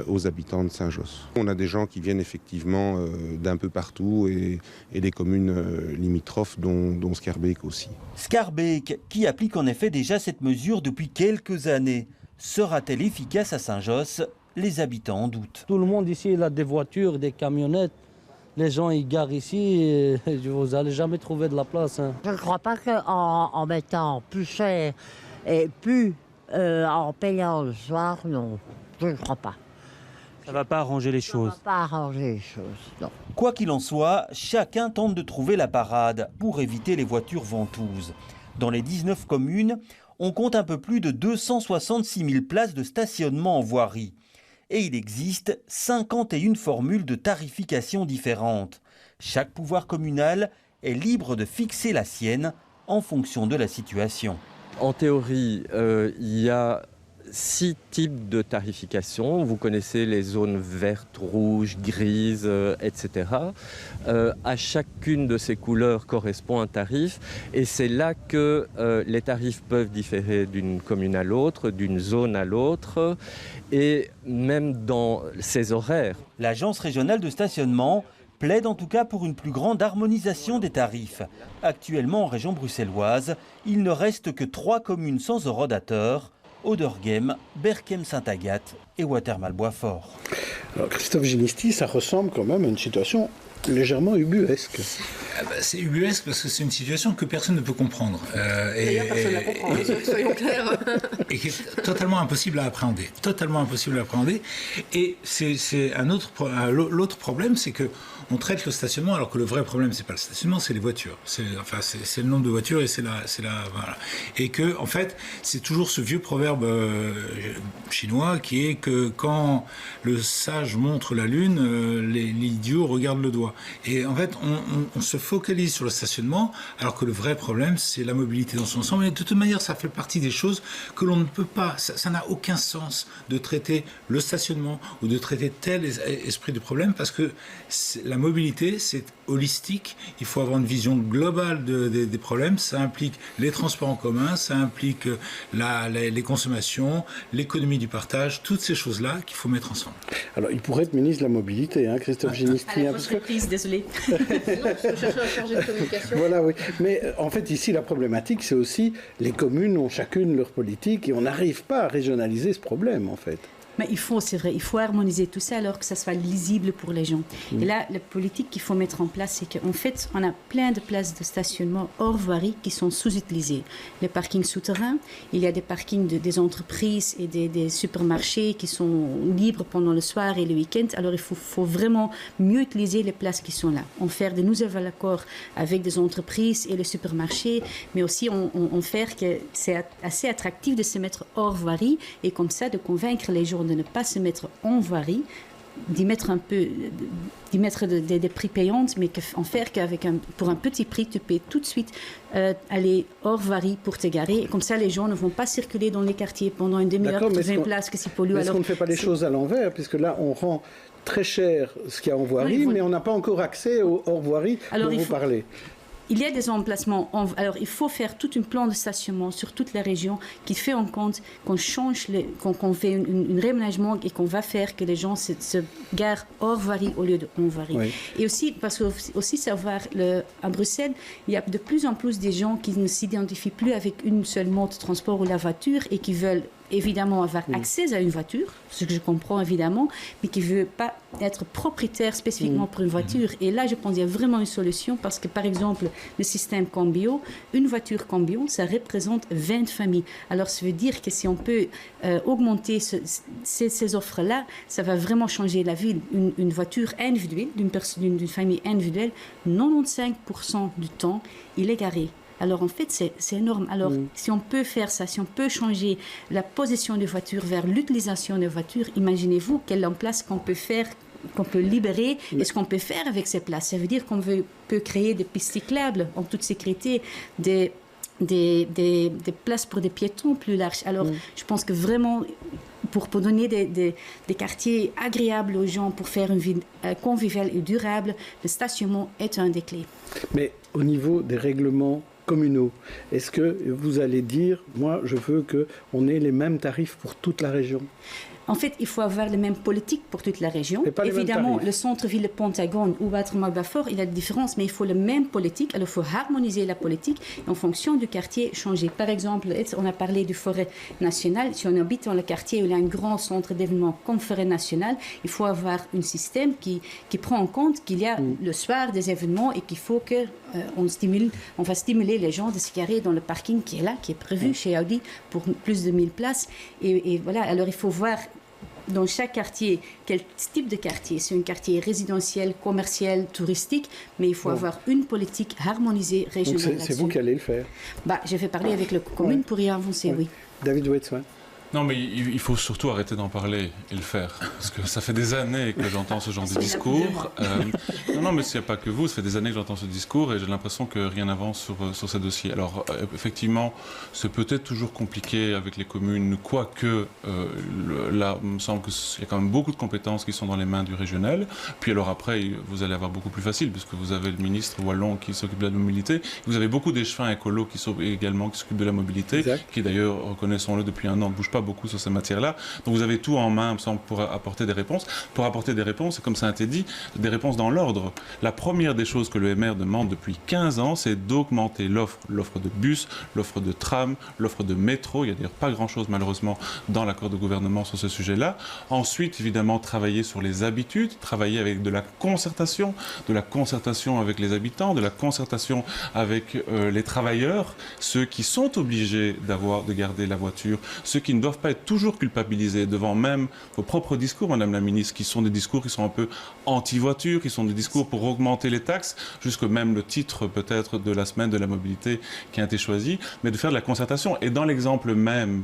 aux habitants de Saint-Josse. On a des gens qui viennent effectivement d'un peu partout et des communes limitrophes, dont Schaerbeek aussi. Schaerbeek, qui applique en effet déjà cette mesure depuis quelques années. Sera-t-elle efficace à Saint-Josse? Les habitants en doutent. Tout le monde ici il a des voitures, des camionnettes. Les gens ils garent ici et vous n'allez jamais trouver de la place. Je ne crois pas qu'en mettant plus cher et plus en payant le soir, non. Je ne crois pas. Ça ne va pas arranger les choses. Ça ne va pas arranger les choses, non. Quoi qu'il en soit, chacun tente de trouver la parade pour éviter les voitures ventouses. Dans les 19 communes, on compte un peu plus de 266 000 places de stationnement en voirie. Et il existe 51 formules de tarification différentes. Chaque pouvoir communal est libre de fixer la sienne en fonction de la situation. En théorie, il y a 6 types de tarification. Vous connaissez les zones vertes, rouges, grises, etc. À chacune de ces couleurs correspond un tarif et c'est là que les tarifs peuvent différer d'une commune à l'autre, d'une zone à l'autre et même dans ces horaires. L'agence régionale de stationnement plaide en tout cas pour une plus grande harmonisation des tarifs. Actuellement en région bruxelloise, il ne reste que 3 communes sans horodateur Oderghem, Berchem-Saint-Agathe et Watermal-Boisfort. Alors Christophe Ginisti, ça ressemble quand même à une situation légèrement ubuesque. C'est ubuesque parce que c'est une situation que personne ne peut comprendre. D'ailleurs, personne ne la comprend, soyons clairs. Et qui est totalement impossible à appréhender. Totalement impossible à appréhender. Et c'est l'autre problème, c'est que on traite le stationnement alors que le vrai problème, c'est pas le stationnement, c'est les voitures. C'est le nombre de voitures et voilà. Et que, en fait, c'est toujours ce vieux proverbe chinois qui est que quand le sage montre la lune, l'idiot regarde le doigt. Et en fait, on se focalise sur le stationnement alors que le vrai problème, c'est la mobilité dans son ensemble. Et de toute manière, ça fait partie des choses que l'on ne peut pas. Ça n'a aucun sens de traiter le stationnement ou de traiter tel esprit de problème parce que la mobilité, c'est holistique. Il faut avoir une vision globale des problèmes. Ça implique les transports en commun, ça implique les consommations, l'économie du partage, toutes ces choses-là qu'il faut mettre ensemble. Alors, il pourrait être ministre de la mobilité, hein, Christophe Ginisti. À la reprise, désolé. Je cherchais à changer de communication. Voilà, oui. Mais en fait, ici, la problématique, c'est aussi les communes ont chacune leur politique et on n'arrive pas à régionaliser ce problème, en fait. Mais c'est vrai, il faut harmoniser tout ça alors que ça soit lisible pour les gens. Et là, la politique qu'il faut mettre en place, c'est qu'en fait, on a plein de places de stationnement hors voirie qui sont sous-utilisées. Les parkings souterrains, il y a des parkings des entreprises et des supermarchés qui sont libres pendant le soir et le week-end. Alors, il faut vraiment mieux utiliser les places qui sont là. On fait de nouveaux accords avec des entreprises et les supermarchés, mais aussi on fait que c'est assez attractif de se mettre hors voirie et comme ça de convaincre les gens de ne pas se mettre en voirie, d'y mettre des prix payantes, mais en faire pour un petit prix, tu peux tout de suite aller hors voirie pour te garer. Et comme ça, les gens ne vont pas circuler dans les quartiers pendant une demi-heure pour trouver une place que s'y pollue. Est-ce qu'on ne fait pas les choses à l'envers, puisque là, on rend très cher ce qu'il y a en voirie, mais on n'a pas encore accès aux hors voirie dont vous parlez. Il y a des emplacements. Alors, il faut faire tout un plan de stationnement sur toute la région qui fait en compte qu'on change, qu'on fait un réaménagement et qu'on va faire que les gens se garent hors voirie au lieu de en voirie. Oui. Et aussi, parce que aussi savoir, à Bruxelles, il y a de plus en plus des gens qui ne s'identifient plus avec une seule mode de transport ou la voiture et qui veulent évidemment avoir accès à une voiture, ce que je comprends évidemment, mais qui ne veut pas être propriétaire spécifiquement pour une voiture. Et là, je pense qu'il y a vraiment une solution parce que, par exemple, le système Cambio, une voiture Cambio, ça représente 20 familles. Alors, ça veut dire que si on peut augmenter ces offres-là, ça va vraiment changer la vie. Une voiture individuelle, d'une famille individuelle, 95% du temps, il est garé. Alors en fait, c'est énorme. Alors si on peut faire ça, si on peut changer la position des voitures vers l'utilisation des voitures, imaginez-vous quelle place qu'on peut faire, qu'on peut libérer et ce qu'on peut faire avec ces places. Ça veut dire qu'on peut créer des pistes cyclables en toute sécurité, des places pour des piétons plus larges. Alors je pense que vraiment, pour donner des quartiers agréables aux gens, pour faire une vie conviviale et durable, le stationnement est un des clés. Mais au niveau des règlements communaux, est-ce que vous allez dire, moi je veux qu'on ait les mêmes tarifs pour toute la région ? En fait, il faut avoir les mêmes politiques pour toute la région. Évidemment, le centre-ville de Pentagone ou Watermal-Boisfort, il y a des différences, mais il faut la même politique. Alors, il faut harmoniser la politique et en fonction du quartier, changer. Par exemple, on a parlé du forêt nationale. Si on habite dans le quartier où il y a un grand centre d'événements comme forêt nationale, il faut avoir un système qui prend en compte qu'il y a le soir des événements et qu'il faut qu'on va stimuler les gens de se garer dans le parking qui est là, qui est prévu chez Audi pour plus de 1000 places. Et voilà, alors il faut voir dans chaque quartier, quel type de quartier. C'est un quartier résidentiel, commercial, touristique, mais il faut avoir une politique harmonisée, régionale. C'est vous qui allez le faire. Je vais parler avec la commune pour y avancer, oui. David Wetzmann. Non, mais il faut surtout arrêter d'en parler et le faire. Parce que ça fait des années que j'entends ce genre de discours. Non, mais il n'y a pas que vous. Ça fait des années que j'entends ce discours et j'ai l'impression que rien n'avance sur ces dossiers. Alors, effectivement, c'est peut-être toujours compliqué avec les communes, quoique là, il me semble qu'il y a quand même beaucoup de compétences qui sont dans les mains du régional. Puis alors après, vous allez avoir beaucoup plus facile, puisque vous avez le ministre wallon qui s'occupe de la mobilité. Vous avez beaucoup d'échevins écolos qui s'occupent de la mobilité, qui d'ailleurs, reconnaissons-le, depuis un an ne bougent pas pas beaucoup sur ces matières-là. Donc vous avez tout en main, me semble, pour apporter des réponses. Pour apporter des réponses, et comme ça a été dit, des réponses dans l'ordre. La première des choses que le MR demande depuis 15 ans, c'est d'augmenter l'offre de bus, l'offre de tram, l'offre de métro. Il n'y a d'ailleurs pas grand-chose, malheureusement, dans l'accord de gouvernement sur ce sujet-là. Ensuite, évidemment, travailler sur les habitudes, travailler avec de la concertation avec les habitants, de la concertation avec les travailleurs, ceux qui sont obligés de garder la voiture, ceux qui ne doivent pas être toujours culpabilisés devant même vos propres discours, Madame la Ministre, qui sont des discours qui sont un peu anti-voiture, qui sont des discours pour augmenter les taxes, jusque même le titre peut-être de la semaine de la mobilité qui a été choisi, mais de faire de la concertation. Et dans l'exemple même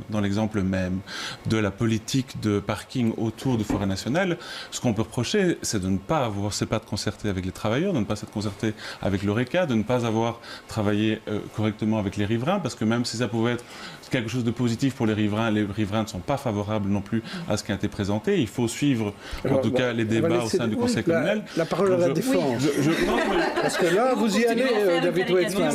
de la politique de parking autour de Forêt Nationale, ce qu'on peut reprocher, c'est de ne pas de concerter avec les travailleurs, de ne pas s'être concerté avec l'ORECA, de ne pas avoir travaillé correctement avec les riverains, parce que même si ça pouvait être quelque chose de positif pour les riverains ne sont pas favorables non plus à ce qui a été présenté. Il faut suivre, en tout cas, les débats au sein du Conseil communal. La parole à la défense. Parce que là, vous y allez, David Weitzman.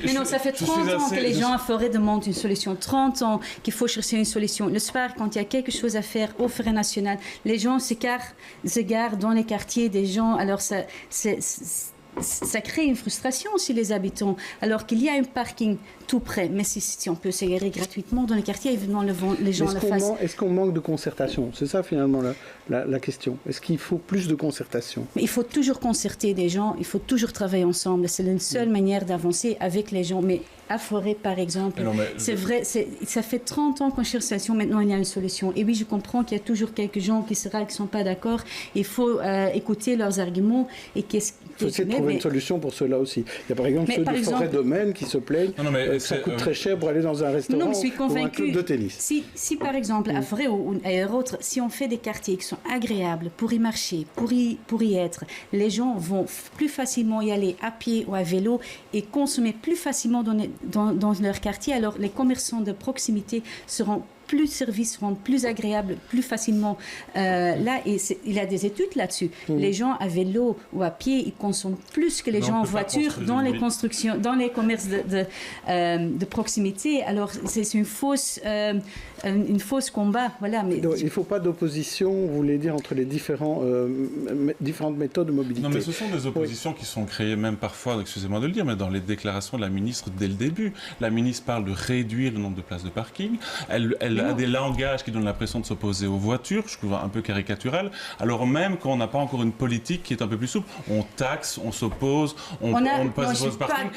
Mais non, ça fait 30 ans que les gens à Forêt demandent une solution. 30 ans qu'il faut chercher une solution. Le soir, quand il y a quelque chose à faire au Forêt Nationale, les gens s'égarent dans les quartiers des gens. Alors, ça crée une frustration chez les habitants, alors qu'il y a un parking tout près. Mais si on peut s'égarer gratuitement dans les quartiers, évidemment, les gens le fassent. Est-ce qu'on manque de concertation? C'est ça, finalement, la question. Est-ce qu'il faut plus de concertation? Mais il faut toujours concerter des gens, il faut toujours travailler ensemble. C'est la seule manière d'avancer avec les gens. Mais à Forêt, par exemple, c'est vrai, ça fait 30 ans qu'on cherche une solution, maintenant il y a une solution. Et oui, je comprends qu'il y a toujours quelques gens qui ne sont pas d'accord. Il faut écouter leurs arguments. Il faut essayer de trouver une solution pour ceux-là aussi. Il y a par exemple ceux de Forêt Domaine qui se plaignent que ça coûte très cher pour aller dans un restaurant ou un club de tennis. Si par exemple, à Forêt ou ailleurs autre, si on fait des quartiers qui sont agréables pour y marcher, pour y être, les gens vont plus facilement y aller à pied ou à vélo et consommer plus facilement dans leur quartier. Alors les commerçants de proximité seront plus de services, seront plus agréables, plus facilement. Là, il y a des études là-dessus. Les gens à vélo ou à pied, ils consomment plus que les gens en voiture dans les constructions, dans les commerces de proximité. Alors, c'est une fausse combat. Voilà, mais donc, il ne faut pas d'opposition, vous voulez dire, entre les différentes méthodes de mobilité. Non, mais ce sont des oppositions qui sont créées même parfois, excusez-moi de le dire, mais dans les déclarations de la ministre dès le début. La ministre parle de réduire le nombre de places de parking. Elle a des langages qui donnent l'impression de s'opposer aux voitures, je trouve un peu caricatural, alors même qu'on n'a pas encore une politique qui est un peu plus souple. On taxe, on s'oppose, on pose des parking.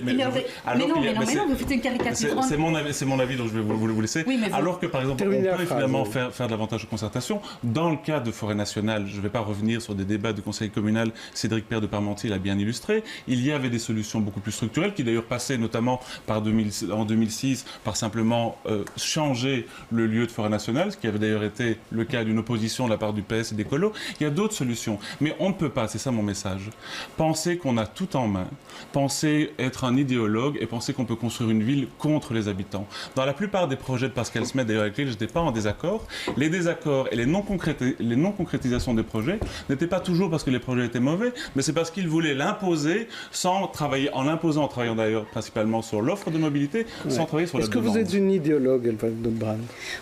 Mais non, vous faites une caricature. C'est mon avis, donc je vais vous laisser. Oui, alors que, par exemple, on peut évidemment faire davantage de concertation. Dans le cas de Forêt Nationale, je ne vais pas revenir sur des débats du Conseil communal, Cédric Père de Parmentier l'a bien illustré, il y avait des solutions beaucoup plus structurelles, qui d'ailleurs passaient notamment en 2006 par simplement changer le lieu de Forêt Nationale, ce qui avait d'ailleurs été le cas d'une opposition de la part du PS et des colos. Il y a d'autres solutions. Mais on ne peut pas, c'est ça mon message, penser qu'on a tout en main, penser être un idéologue et penser qu'on peut construire une ville contre les habitants. Dans la plupart des projets de Pascal Smet, d'ailleurs avec lesquels je n'étais pas en désaccord, les désaccords et les non-concrétisations des projets n'étaient pas toujours parce que les projets étaient mauvais, mais c'est parce qu'ils voulaient l'imposer sans travailler, en l'imposant, en travaillant d'ailleurs principalement sur l'offre de mobilité, sans travailler sur la demande. Est-ce que vous êtes une idéologue, Elva Brand?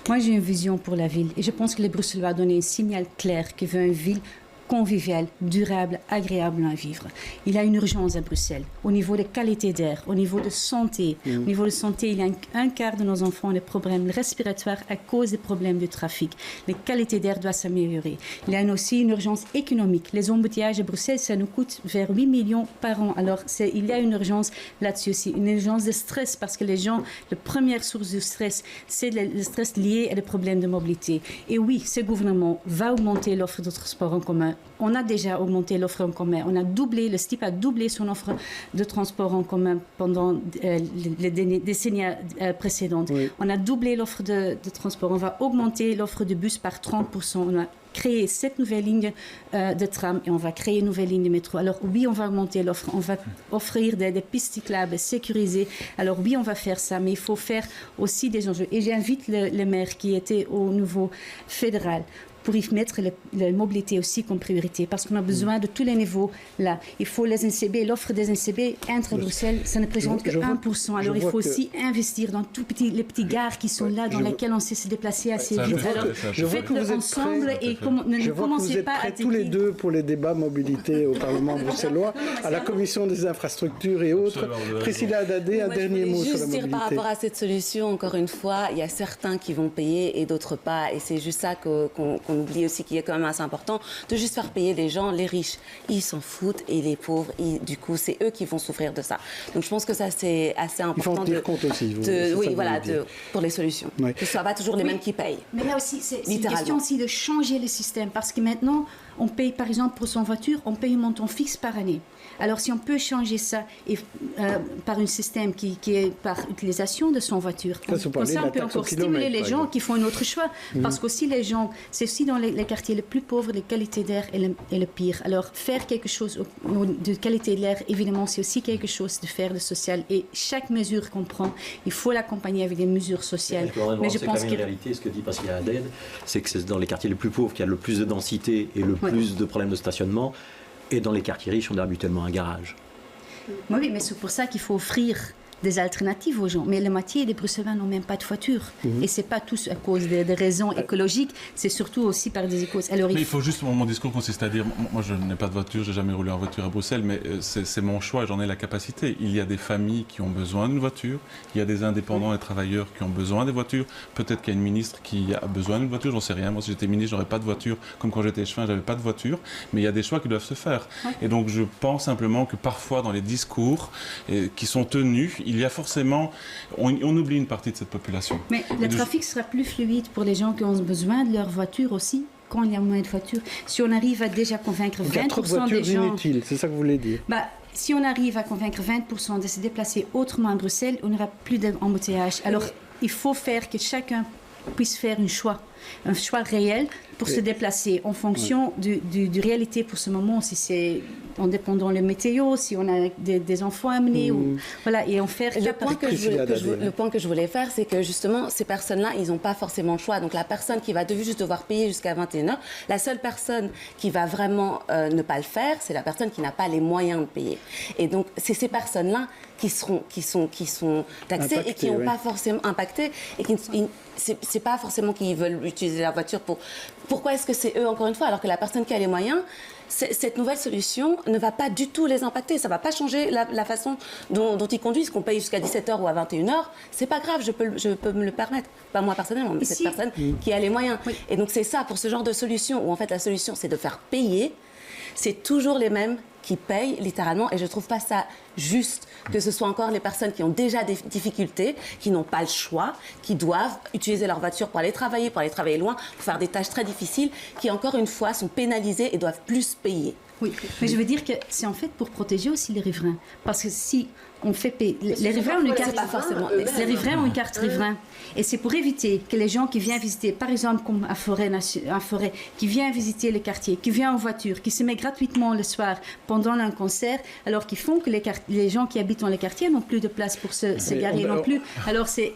Moi, j'ai une vision pour la ville et je pense que les Bruxellois ont donné un signal clair qu'ils veulent une ville conviviale, durable, agréable à vivre. Il y a une urgence à Bruxelles au niveau de qualité d'air, au niveau de santé. Au niveau de santé, il y a un quart de nos enfants ont des problèmes respiratoires à cause des problèmes de trafic. La qualité d'air doit s'améliorer. Il y a aussi une urgence économique. Les embouteillages à Bruxelles, ça nous coûte vers 8 millions par an. Alors, il y a une urgence là-dessus aussi. Une urgence de stress parce que les gens, la première source de stress, c'est le stress lié à des problèmes de mobilité. Et oui, ce gouvernement va augmenter l'offre de transport en commun. On a déjà augmenté l'offre en commun. Le STIP a doublé son offre de transport en commun pendant les décennies précédentes. Oui. On a doublé l'offre de transport. On va augmenter l'offre de bus par 30%. On a créé 7 nouvelles lignes de tram et on va créer une nouvelle ligne de métro. Alors oui, on va augmenter l'offre. On va offrir des pistes cyclables sécurisées. Alors oui, on va faire ça, mais il faut faire aussi des enjeux. Et j'invite les maires qui étaient au niveau fédéral pour y mettre la mobilité aussi comme priorité, parce qu'on a besoin de tous les niveaux là. Il faut les NCB, l'offre des NCB entre Bruxelles, ça ne présente que 1%. Alors il faut aussi investir dans les petits gares qui sont là, dans lesquels on sait se déplacer assez vite. Alors faites-le ensemble et ne commencez pas à tous les deux pour les débats mobilité au Parlement bruxellois, à la Commission des infrastructures et autres. Priscilla Haddadé, un dernier mot sur la mobilité. Je voulais juste dire par rapport à cette solution, encore une fois, il y a certains qui vont payer et d'autres pas. Et c'est juste ça qu'on oublie aussi, qui est quand même assez important, de juste faire payer les gens, les riches. Ils s'en foutent et les pauvres, du coup, c'est eux qui vont souffrir de ça. Donc je pense que ça, c'est assez important. Il faut en tenir compte aussi. Pour les solutions. Oui. Que ce ne soit pas toujours les mêmes qui payent. Mais là aussi, c'est une question aussi de changer le système. Parce que maintenant, on paye, par exemple, pour son voiture, on paye un montant fixe par année. Alors, si on peut changer ça par un système qui est par utilisation de son voiture, comme ça, on peut encore stimuler les gens qui font un autre choix. Parce qu'aussi, les gens, c'est aussi dans les quartiers les plus pauvres, la qualité d'air est le pire. Alors, faire quelque chose de qualité de l'air, évidemment, c'est aussi quelque chose de faire de social. Et chaque mesure qu'on prend, il faut l'accompagner avec des mesures sociales. Mais je pense que la réalité, ce que dit Priscilla Haddad, c'est que c'est dans les quartiers les plus pauvres qu'il y a le plus de densité et le plus de problèmes de stationnement. Et dans les quartiers riches, on a habituellement un garage. Oui, mais c'est pour ça qu'il faut offrir des alternatives aux gens. Mais la moitié des Bruxellois n'ont même pas de voiture. Et ce n'est pas tous à cause des raisons écologiques, c'est surtout aussi par des causes. Alors, mais il faut juste, mon discours consiste à dire, moi je n'ai pas de voiture, je n'ai jamais roulé en voiture à Bruxelles, mais c'est mon choix, j'en ai la capacité. Il y a des familles qui ont besoin d'une voiture, il y a des indépendants et travailleurs qui ont besoin des voitures. Peut-être qu'il y a une ministre qui a besoin d'une voiture, j'en sais rien. Moi, si j'étais ministre, je n'aurais pas de voiture, comme quand j'étais échevin, je n'avais pas de voiture. Mais il y a des choix qui doivent se faire. Et donc je pense simplement que parfois, dans les discours qui sont tenus, il y a forcément, on oublie une partie de cette population. Mais le trafic sera plus fluide pour les gens qui ont besoin de leur voiture aussi, quand il y a moins de voitures. Si on arrive à déjà convaincre 20% des gens... inutiles, c'est ça que vous voulez dire? Si on arrive à convaincre 20% de se déplacer autrement à Bruxelles, on n'aura plus d'embouteillage. Alors, il faut faire que chacun puisse faire un choix réel pour se déplacer en fonction du réalité pour ce moment, si c'est en dépendant de la météo, si on a des enfants à amener, et en faire... Le point que je voulais faire, c'est que justement, ces personnes-là, ils n'ont pas forcément le choix. Donc la personne qui va juste devoir payer jusqu'à 21h, la seule personne qui va vraiment ne pas le faire, c'est la personne qui n'a pas les moyens de payer. Et donc, c'est ces personnes-là qui sont taxées et qui n'ont pas forcément impacté et qui c'est pas forcément qu'ils veulent utiliser leur voiture pour... Pourquoi est-ce que c'est eux, encore une fois, alors que la personne qui a les moyens, cette nouvelle solution ne va pas du tout les impacter. Ça ne va pas changer la façon dont ils conduisent, qu'on paye jusqu'à 17h ou à 21h. C'est pas grave, je peux me le permettre. Pas moi personnellement, mais cette personne qui a les moyens. Oui. Et donc c'est ça, pour ce genre de solution, où en fait la solution c'est de faire payer, c'est toujours les mêmes qui payent littéralement, et je ne trouve pas ça juste que ce soit encore les personnes qui ont déjà des difficultés, qui n'ont pas le choix, qui doivent utiliser leur voiture pour aller travailler loin, pour faire des tâches très difficiles, qui encore une fois sont pénalisées et doivent plus payer. Oui, mais je veux dire que c'est en fait pour protéger aussi les riverains. Parce que si on fait payer... Les riverains ont une carte les riverains ont une carte riverain. Et c'est pour éviter que les gens qui viennent visiter, par exemple comme à Forêt, qui vient visiter le quartier, qui vient en voiture, qui se met gratuitement le soir pendant un concert, alors qu'ils font que les gens qui habitent dans les quartiers n'ont plus de place pour se garer non plus. Alors c'est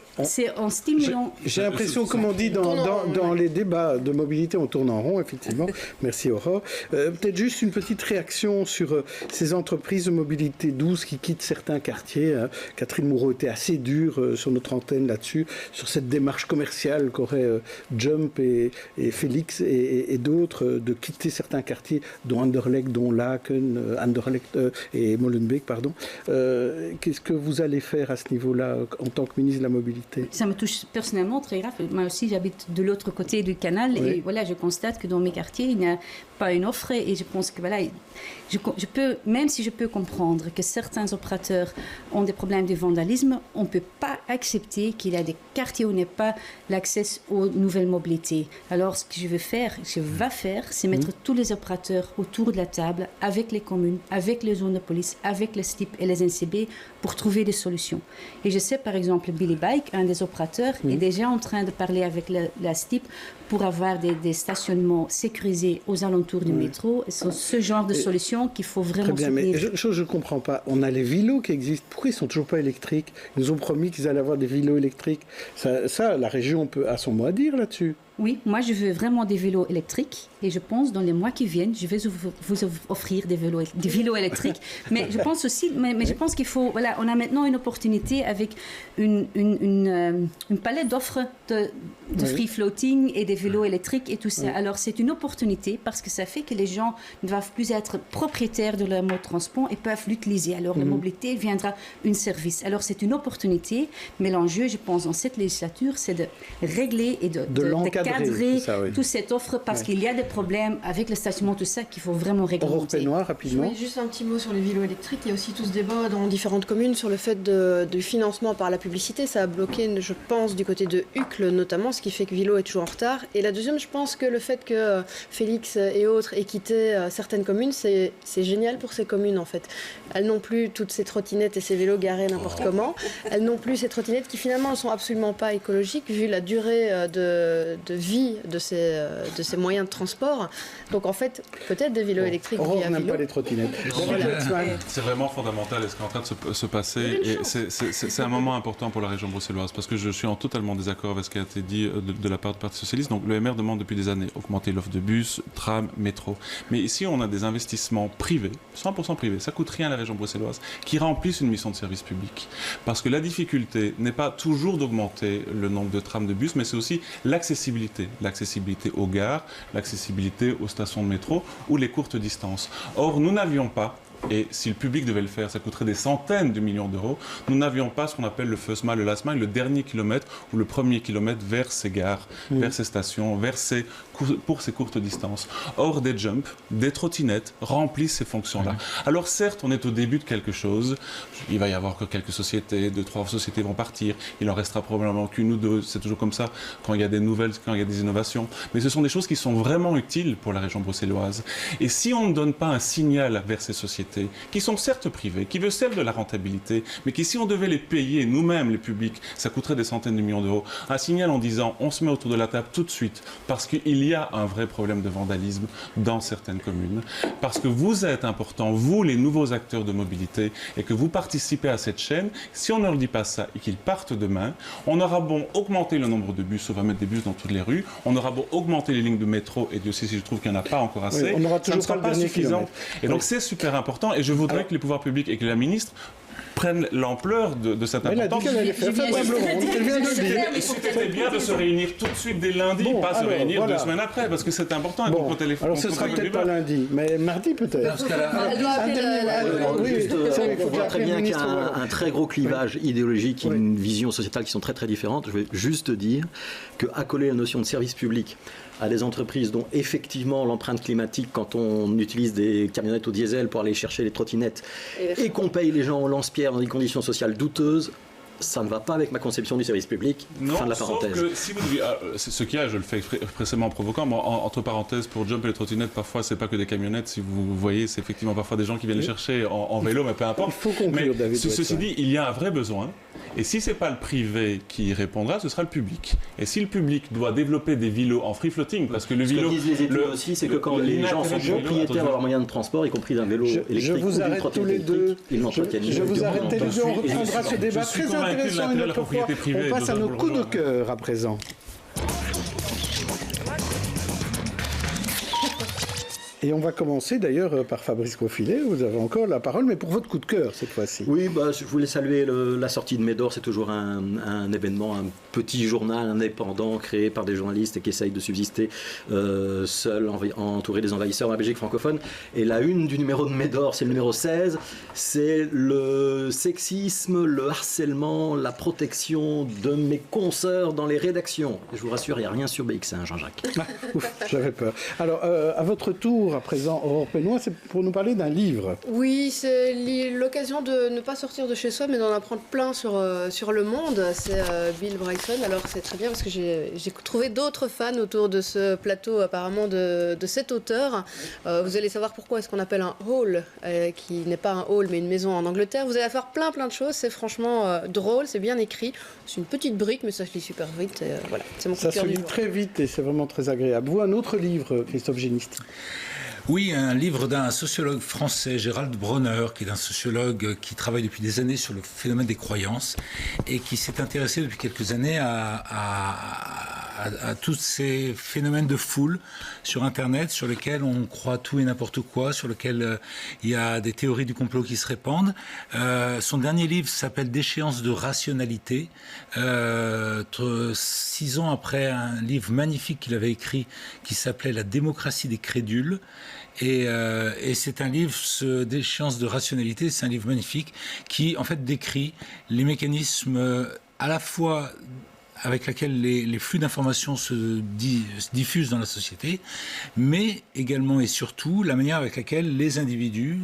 en stimulant... J'ai l'impression, comme on dit dans les débats de mobilité, on tourne en rond, effectivement. Merci Aurore. Peut-être juste une petite réaction sur ces entreprises de mobilité douce qui quittent certains quartiers. Catherine Moreau était assez dure sur notre antenne là-dessus, sur cette démarche commerciale qu'auraient Jump et Félix et d'autres de quitter certains quartiers, dont Anderlecht, dont Laken, Anderlecht et Molenbeek, pardon. Qu'est-ce que vous allez faire à ce niveau-là en tant que ministre de la Mobilité? Ça me touche personnellement très grave. Moi aussi, j'habite de l'autre côté du canal et voilà, je constate que dans mes quartiers, il n'y a pas une offre et je pense que voilà, je peux, même si je peux comprendre que certains opérateurs ont des problèmes de vandalisme, on ne peut pas accepter qu'il y a des quartiers où il n'y a pas l'accès aux nouvelles mobilités. Alors, ce que je vais faire, c'est mettre tous les opérateurs autour de la table, avec les communes, avec les zones de police, avec les STIP et les NCB, pour trouver des solutions. Et je sais, par exemple, Billy Bike, un des opérateurs, est déjà en train de parler avec la STIP pour avoir des stationnements sécurisés aux alentours du métro. Et c'est ce genre de solution qu'il faut vraiment soutenir. Très bien, mais je ne comprends pas. On a les vélos qui existent. Pourquoi ils ne sont toujours pas électriques? Ils nous ont promis qu'ils allaient avoir des vélos électriques. Ça, la région a son mot à dire là-dessus. Oui, moi je veux vraiment des vélos électriques et je pense dans les mois qui viennent, je vais vous offrir des vélos électriques. Mais je pense aussi, mais je pense qu'il faut, voilà, on a maintenant une opportunité avec une palette d'offres de free floating et des vélos électriques et tout ça. Alors c'est une opportunité parce que ça fait que les gens ne doivent plus être propriétaires de leur mode de transport et peuvent l'utiliser. Alors la mobilité viendra un service. Alors c'est une opportunité, mais l'enjeu, je pense, dans cette législature, c'est de régler et de cadrer toute cette offre parce qu'il y a des problèmes avec le stationnement, tout ça, qu'il faut vraiment réglementer. Rapidement. Oui, juste un petit mot sur les vélos électriques. Il y a aussi tout ce débat dans différentes communes sur le fait du financement par la publicité. Ça a bloqué, je pense, du côté de Uccle notamment, ce qui fait que Vilo est toujours en retard. Et la deuxième, je pense que le fait que Félix et autres aient quitté certaines communes, c'est génial pour ces communes en fait. Elles n'ont plus toutes ces trottinettes et ces vélos garés n'importe comment. Elles n'ont plus ces trottinettes qui finalement ne sont absolument pas écologiques vu la durée de vie de ces moyens de transport. Donc en fait, peut-être des vélos électriques via on n'aime vélo. pas les trottinettes. C'est vraiment fondamental ce qui est en train de se passer et c'est un moment important pour la région bruxelloise parce que je suis en totalement désaccord avec ce qui a été dit de la part du Parti socialiste. Donc le MR demande depuis des années augmenter l'offre de bus, tram, métro. Mais ici on a des investissements privés, 100% privés, ça coûte rien à la région bruxelloise, qui remplissent une mission de service public. Parce que la difficulté n'est pas toujours d'augmenter le nombre de trams de bus, mais c'est aussi l'accessibilité aux gares, l'accessibilité aux stations de métro ou les courtes distances. Or, nous n'avions pas, et si le public devait le faire, ça coûterait des centaines de millions d'euros, nous n'avions pas ce qu'on appelle le first mile, le last mile, le dernier kilomètre ou le premier kilomètre vers ces gares, vers ces stations, pour ces courtes distances. Or, des jumps, des trottinettes remplissent ces fonctions-là. Alors certes, on est au début de quelque chose, il va y avoir que quelques sociétés, 2-3 sociétés vont partir, il en restera probablement qu'une ou deux, c'est toujours comme ça quand il y a des nouvelles, quand il y a des innovations, mais ce sont des choses qui sont vraiment utiles pour la région bruxelloise. Et si on ne donne pas un signal vers ces sociétés, qui sont certes privées, qui veulent certes de la rentabilité, mais qui si on devait les payer nous-mêmes, les publics, ça coûterait des centaines de millions d'euros, un signal en disant on se met autour de la table tout de suite, parce qu'il y a un vrai problème de vandalisme dans certaines communes, parce que vous êtes importants, vous les nouveaux acteurs de mobilité, et que vous participez à cette chaîne, si on ne leur dit pas ça et qu'ils partent demain, on aura bon augmenter le nombre de bus, on va mettre des bus dans toutes les rues, on aura beau augmenter les lignes de métro, et Dieu sait si je trouve qu'il n'y en a pas encore assez, on aura ça ne sera pas suffisant. Et donc c'est super important, et je voudrais que les pouvoirs publics et que la ministre prennent l'ampleur de cette importance. C'était bien de se réunir tout de suite dès lundi, pas se réunir 2 semaines après, parce que c'est important. Alors ce sera peut-être pas lundi, mais mardi peut-être. Il faut voir très bien qu'il y a un très gros clivage idéologique, une vision sociétale qui sont très très différentes. Je vais juste dire qu'accoler la notion de service public à des entreprises dont effectivement l'empreinte climatique, quand on utilise des camionnettes au diesel pour aller chercher les trottinettes et qu'on paye les gens au lance-pierre dans des conditions sociales douteuses, ça ne va pas avec ma conception du service public. Non, fin de la parenthèse. Sauf que si vous devez, c'est ce qu'il y a, je le fais expressément provoquant. Moi, entre parenthèses, pour Jump et les trottinettes, parfois c'est pas que des camionnettes. Si vous voyez, c'est effectivement parfois des gens qui viennent les chercher en vélo, mais peu importe. Il faut conclure, mais David. Ceci dit, il y a un vrai besoin. Et si c'est pas le privé qui répondra, ce sera le public. Et si le public doit développer des vélos en free floating, parce que le vélo, ce que disent les études aussi, c'est que quand les gens sont propriétaires de leurs moyens de transport, y compris d'un vélo électrique, je vous arrête tous les deux. Ils l'entretiennent. Je vous arrête tous les deux. On reprendra ce débat très intéressant une autre fois. On passe à nos coups de cœur à présent. Et on va commencer d'ailleurs par Fabrice Grosfilet. Vous avez encore la parole, mais pour votre coup de cœur cette fois-ci. Oui, je voulais saluer la sortie de Médor. C'est toujours un événement, un petit journal indépendant créé par des journalistes et qui essaye de subsister seul, entouré des envahisseurs dans la Belgique francophone. Et la une du numéro de Médor, c'est le numéro 16. C'est le sexisme, le harcèlement, la protection de mes consoeurs dans les rédactions. Et je vous rassure, il n'y a rien sur BX1, Jean-Jacques. Ouf, j'avais peur. Alors, à votre tour, à présent, Aurore Pénois, c'est pour nous parler d'un livre. Oui, c'est l'occasion de ne pas sortir de chez soi, mais d'en apprendre plein sur le monde. C'est Bill Bryson. Alors, c'est très bien parce que j'ai trouvé d'autres fans autour de ce plateau, apparemment, de cet auteur. Vous allez savoir pourquoi est-ce qu'on appelle un hall, qui n'est pas un hall, mais une maison en Angleterre. Vous allez faire plein de choses. C'est franchement drôle, c'est bien écrit. C'est une petite brique, mais ça se lit super vite. Et, voilà, c'est mon coup de cœur. Ça se lit très vite et c'est vraiment très agréable. Vous, un autre livre, Christophe Génisty? Oui, un livre d'un sociologue français, Gérald Bronner, qui est un sociologue qui travaille depuis des années sur le phénomène des croyances et qui s'est intéressé depuis quelques années à à tous ces phénomènes de foule sur Internet, sur lesquels on croit tout et n'importe quoi, sur lesquels il y a des théories du complot qui se répandent. Son dernier livre s'appelle Déchéance de rationalité. 6 ans après un livre magnifique qu'il avait écrit qui s'appelait La démocratie des crédules. Et c'est un livre, ce Déchéance de rationalité, c'est un livre magnifique qui en fait décrit les mécanismes à la fois avec lesquels les flux d'informations se diffusent dans la société, mais également et surtout la manière avec laquelle les individus,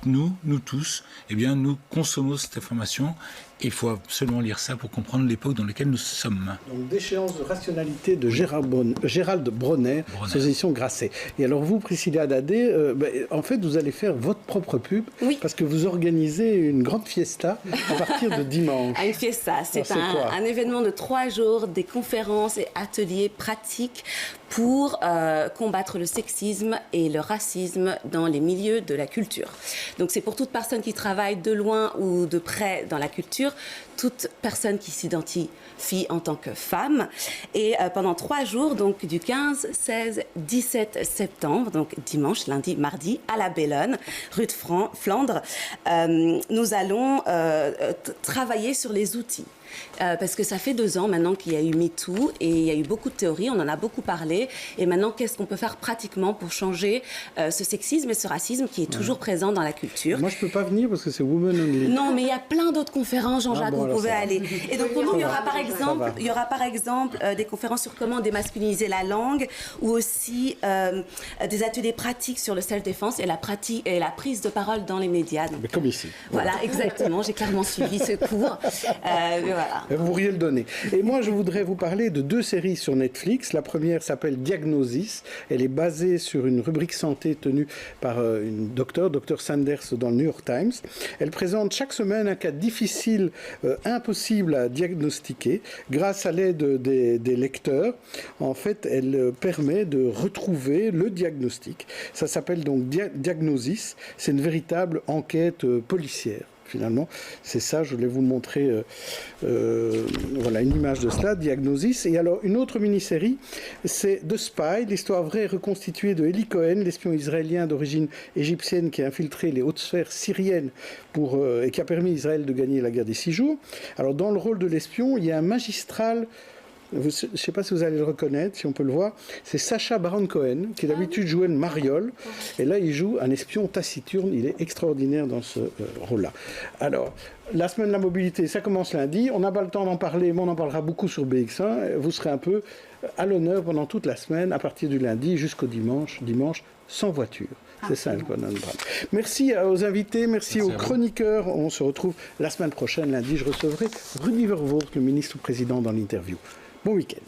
nous tous, eh bien, nous consommons cette information. Il faut absolument lire ça pour comprendre l'époque dans laquelle nous sommes. Donc, Déchéance de rationalité de Gérald Bronner, aux éditions Grasset. Et alors vous, Priscilla Haddad, en fait, vous allez faire votre propre pub, parce que vous organisez une grande fiesta à partir de dimanche. Une fiesta, c'est un événement de 3 jours, des conférences et ateliers pratiques pour combattre le sexisme et le racisme dans les milieux de la culture. Donc c'est pour toute personne qui travaille de loin ou de près dans la culture, toute personne qui s'identifie en tant que femme. Et pendant 3 jours, donc du 15, 16, 17 septembre, donc dimanche, lundi, mardi, à la Bellone, rue de Flandre, nous allons travailler sur les outils. Parce que ça fait 2 ans maintenant qu'il y a eu MeToo et il y a eu beaucoup de théories, on en a beaucoup parlé. Et maintenant, qu'est-ce qu'on peut faire pratiquement pour changer ce sexisme et ce racisme qui est toujours présent dans la culture? Moi, je ne peux pas venir parce que c'est Women Only. Non, mais il y a plein d'autres conférences, Jean-Jacques, vous pouvez aller. Et donc, pour nous, il y aura par exemple des conférences sur comment démasculiniser la langue ou aussi des ateliers pratiques sur le self-défense et la prise de parole dans les médias. Donc, mais comme ici. Voilà, exactement. J'ai clairement suivi ce cours. Voilà. Vous pourriez le donner. Et moi, je voudrais vous parler de 2 séries sur Netflix. La première s'appelle Diagnosis. Elle est basée sur une rubrique santé tenue par une Dr Sanders dans le New York Times. Elle présente chaque semaine un cas difficile, impossible à diagnostiquer. Grâce à l'aide des lecteurs, en fait, elle permet de retrouver le diagnostic. Ça s'appelle donc Diagnosis. C'est une véritable enquête policière. Finalement, c'est ça, je voulais vous montrer voilà, une image de cela, Diagnosis. Et alors, une autre mini-série, c'est The Spy, l'histoire vraie et reconstituée de Eli Cohen, l'espion israélien d'origine égyptienne qui a infiltré les hautes sphères syriennes et qui a permis à Israël de gagner la guerre des 6 jours. Alors, dans le rôle de l'espion, il y a un magistral... Je ne sais pas si vous allez le reconnaître, si on peut le voir. C'est Sacha Baron Cohen, qui d'habitude jouait le mariole. Et là, il joue un espion taciturne. Il est extraordinaire dans ce rôle-là. Alors, la semaine de la mobilité, ça commence lundi. On n'a pas le temps d'en parler, mais on en parlera beaucoup sur BX1. Vous serez un peu à l'honneur pendant toute la semaine, à partir du lundi jusqu'au dimanche sans voiture. C'est ça, le Conan Brad. Merci aux invités, merci aux chroniqueurs. On se retrouve la semaine prochaine, lundi. Je recevrai Rudy Vervoort, le ministre-président, dans l'interview. Bon week-end.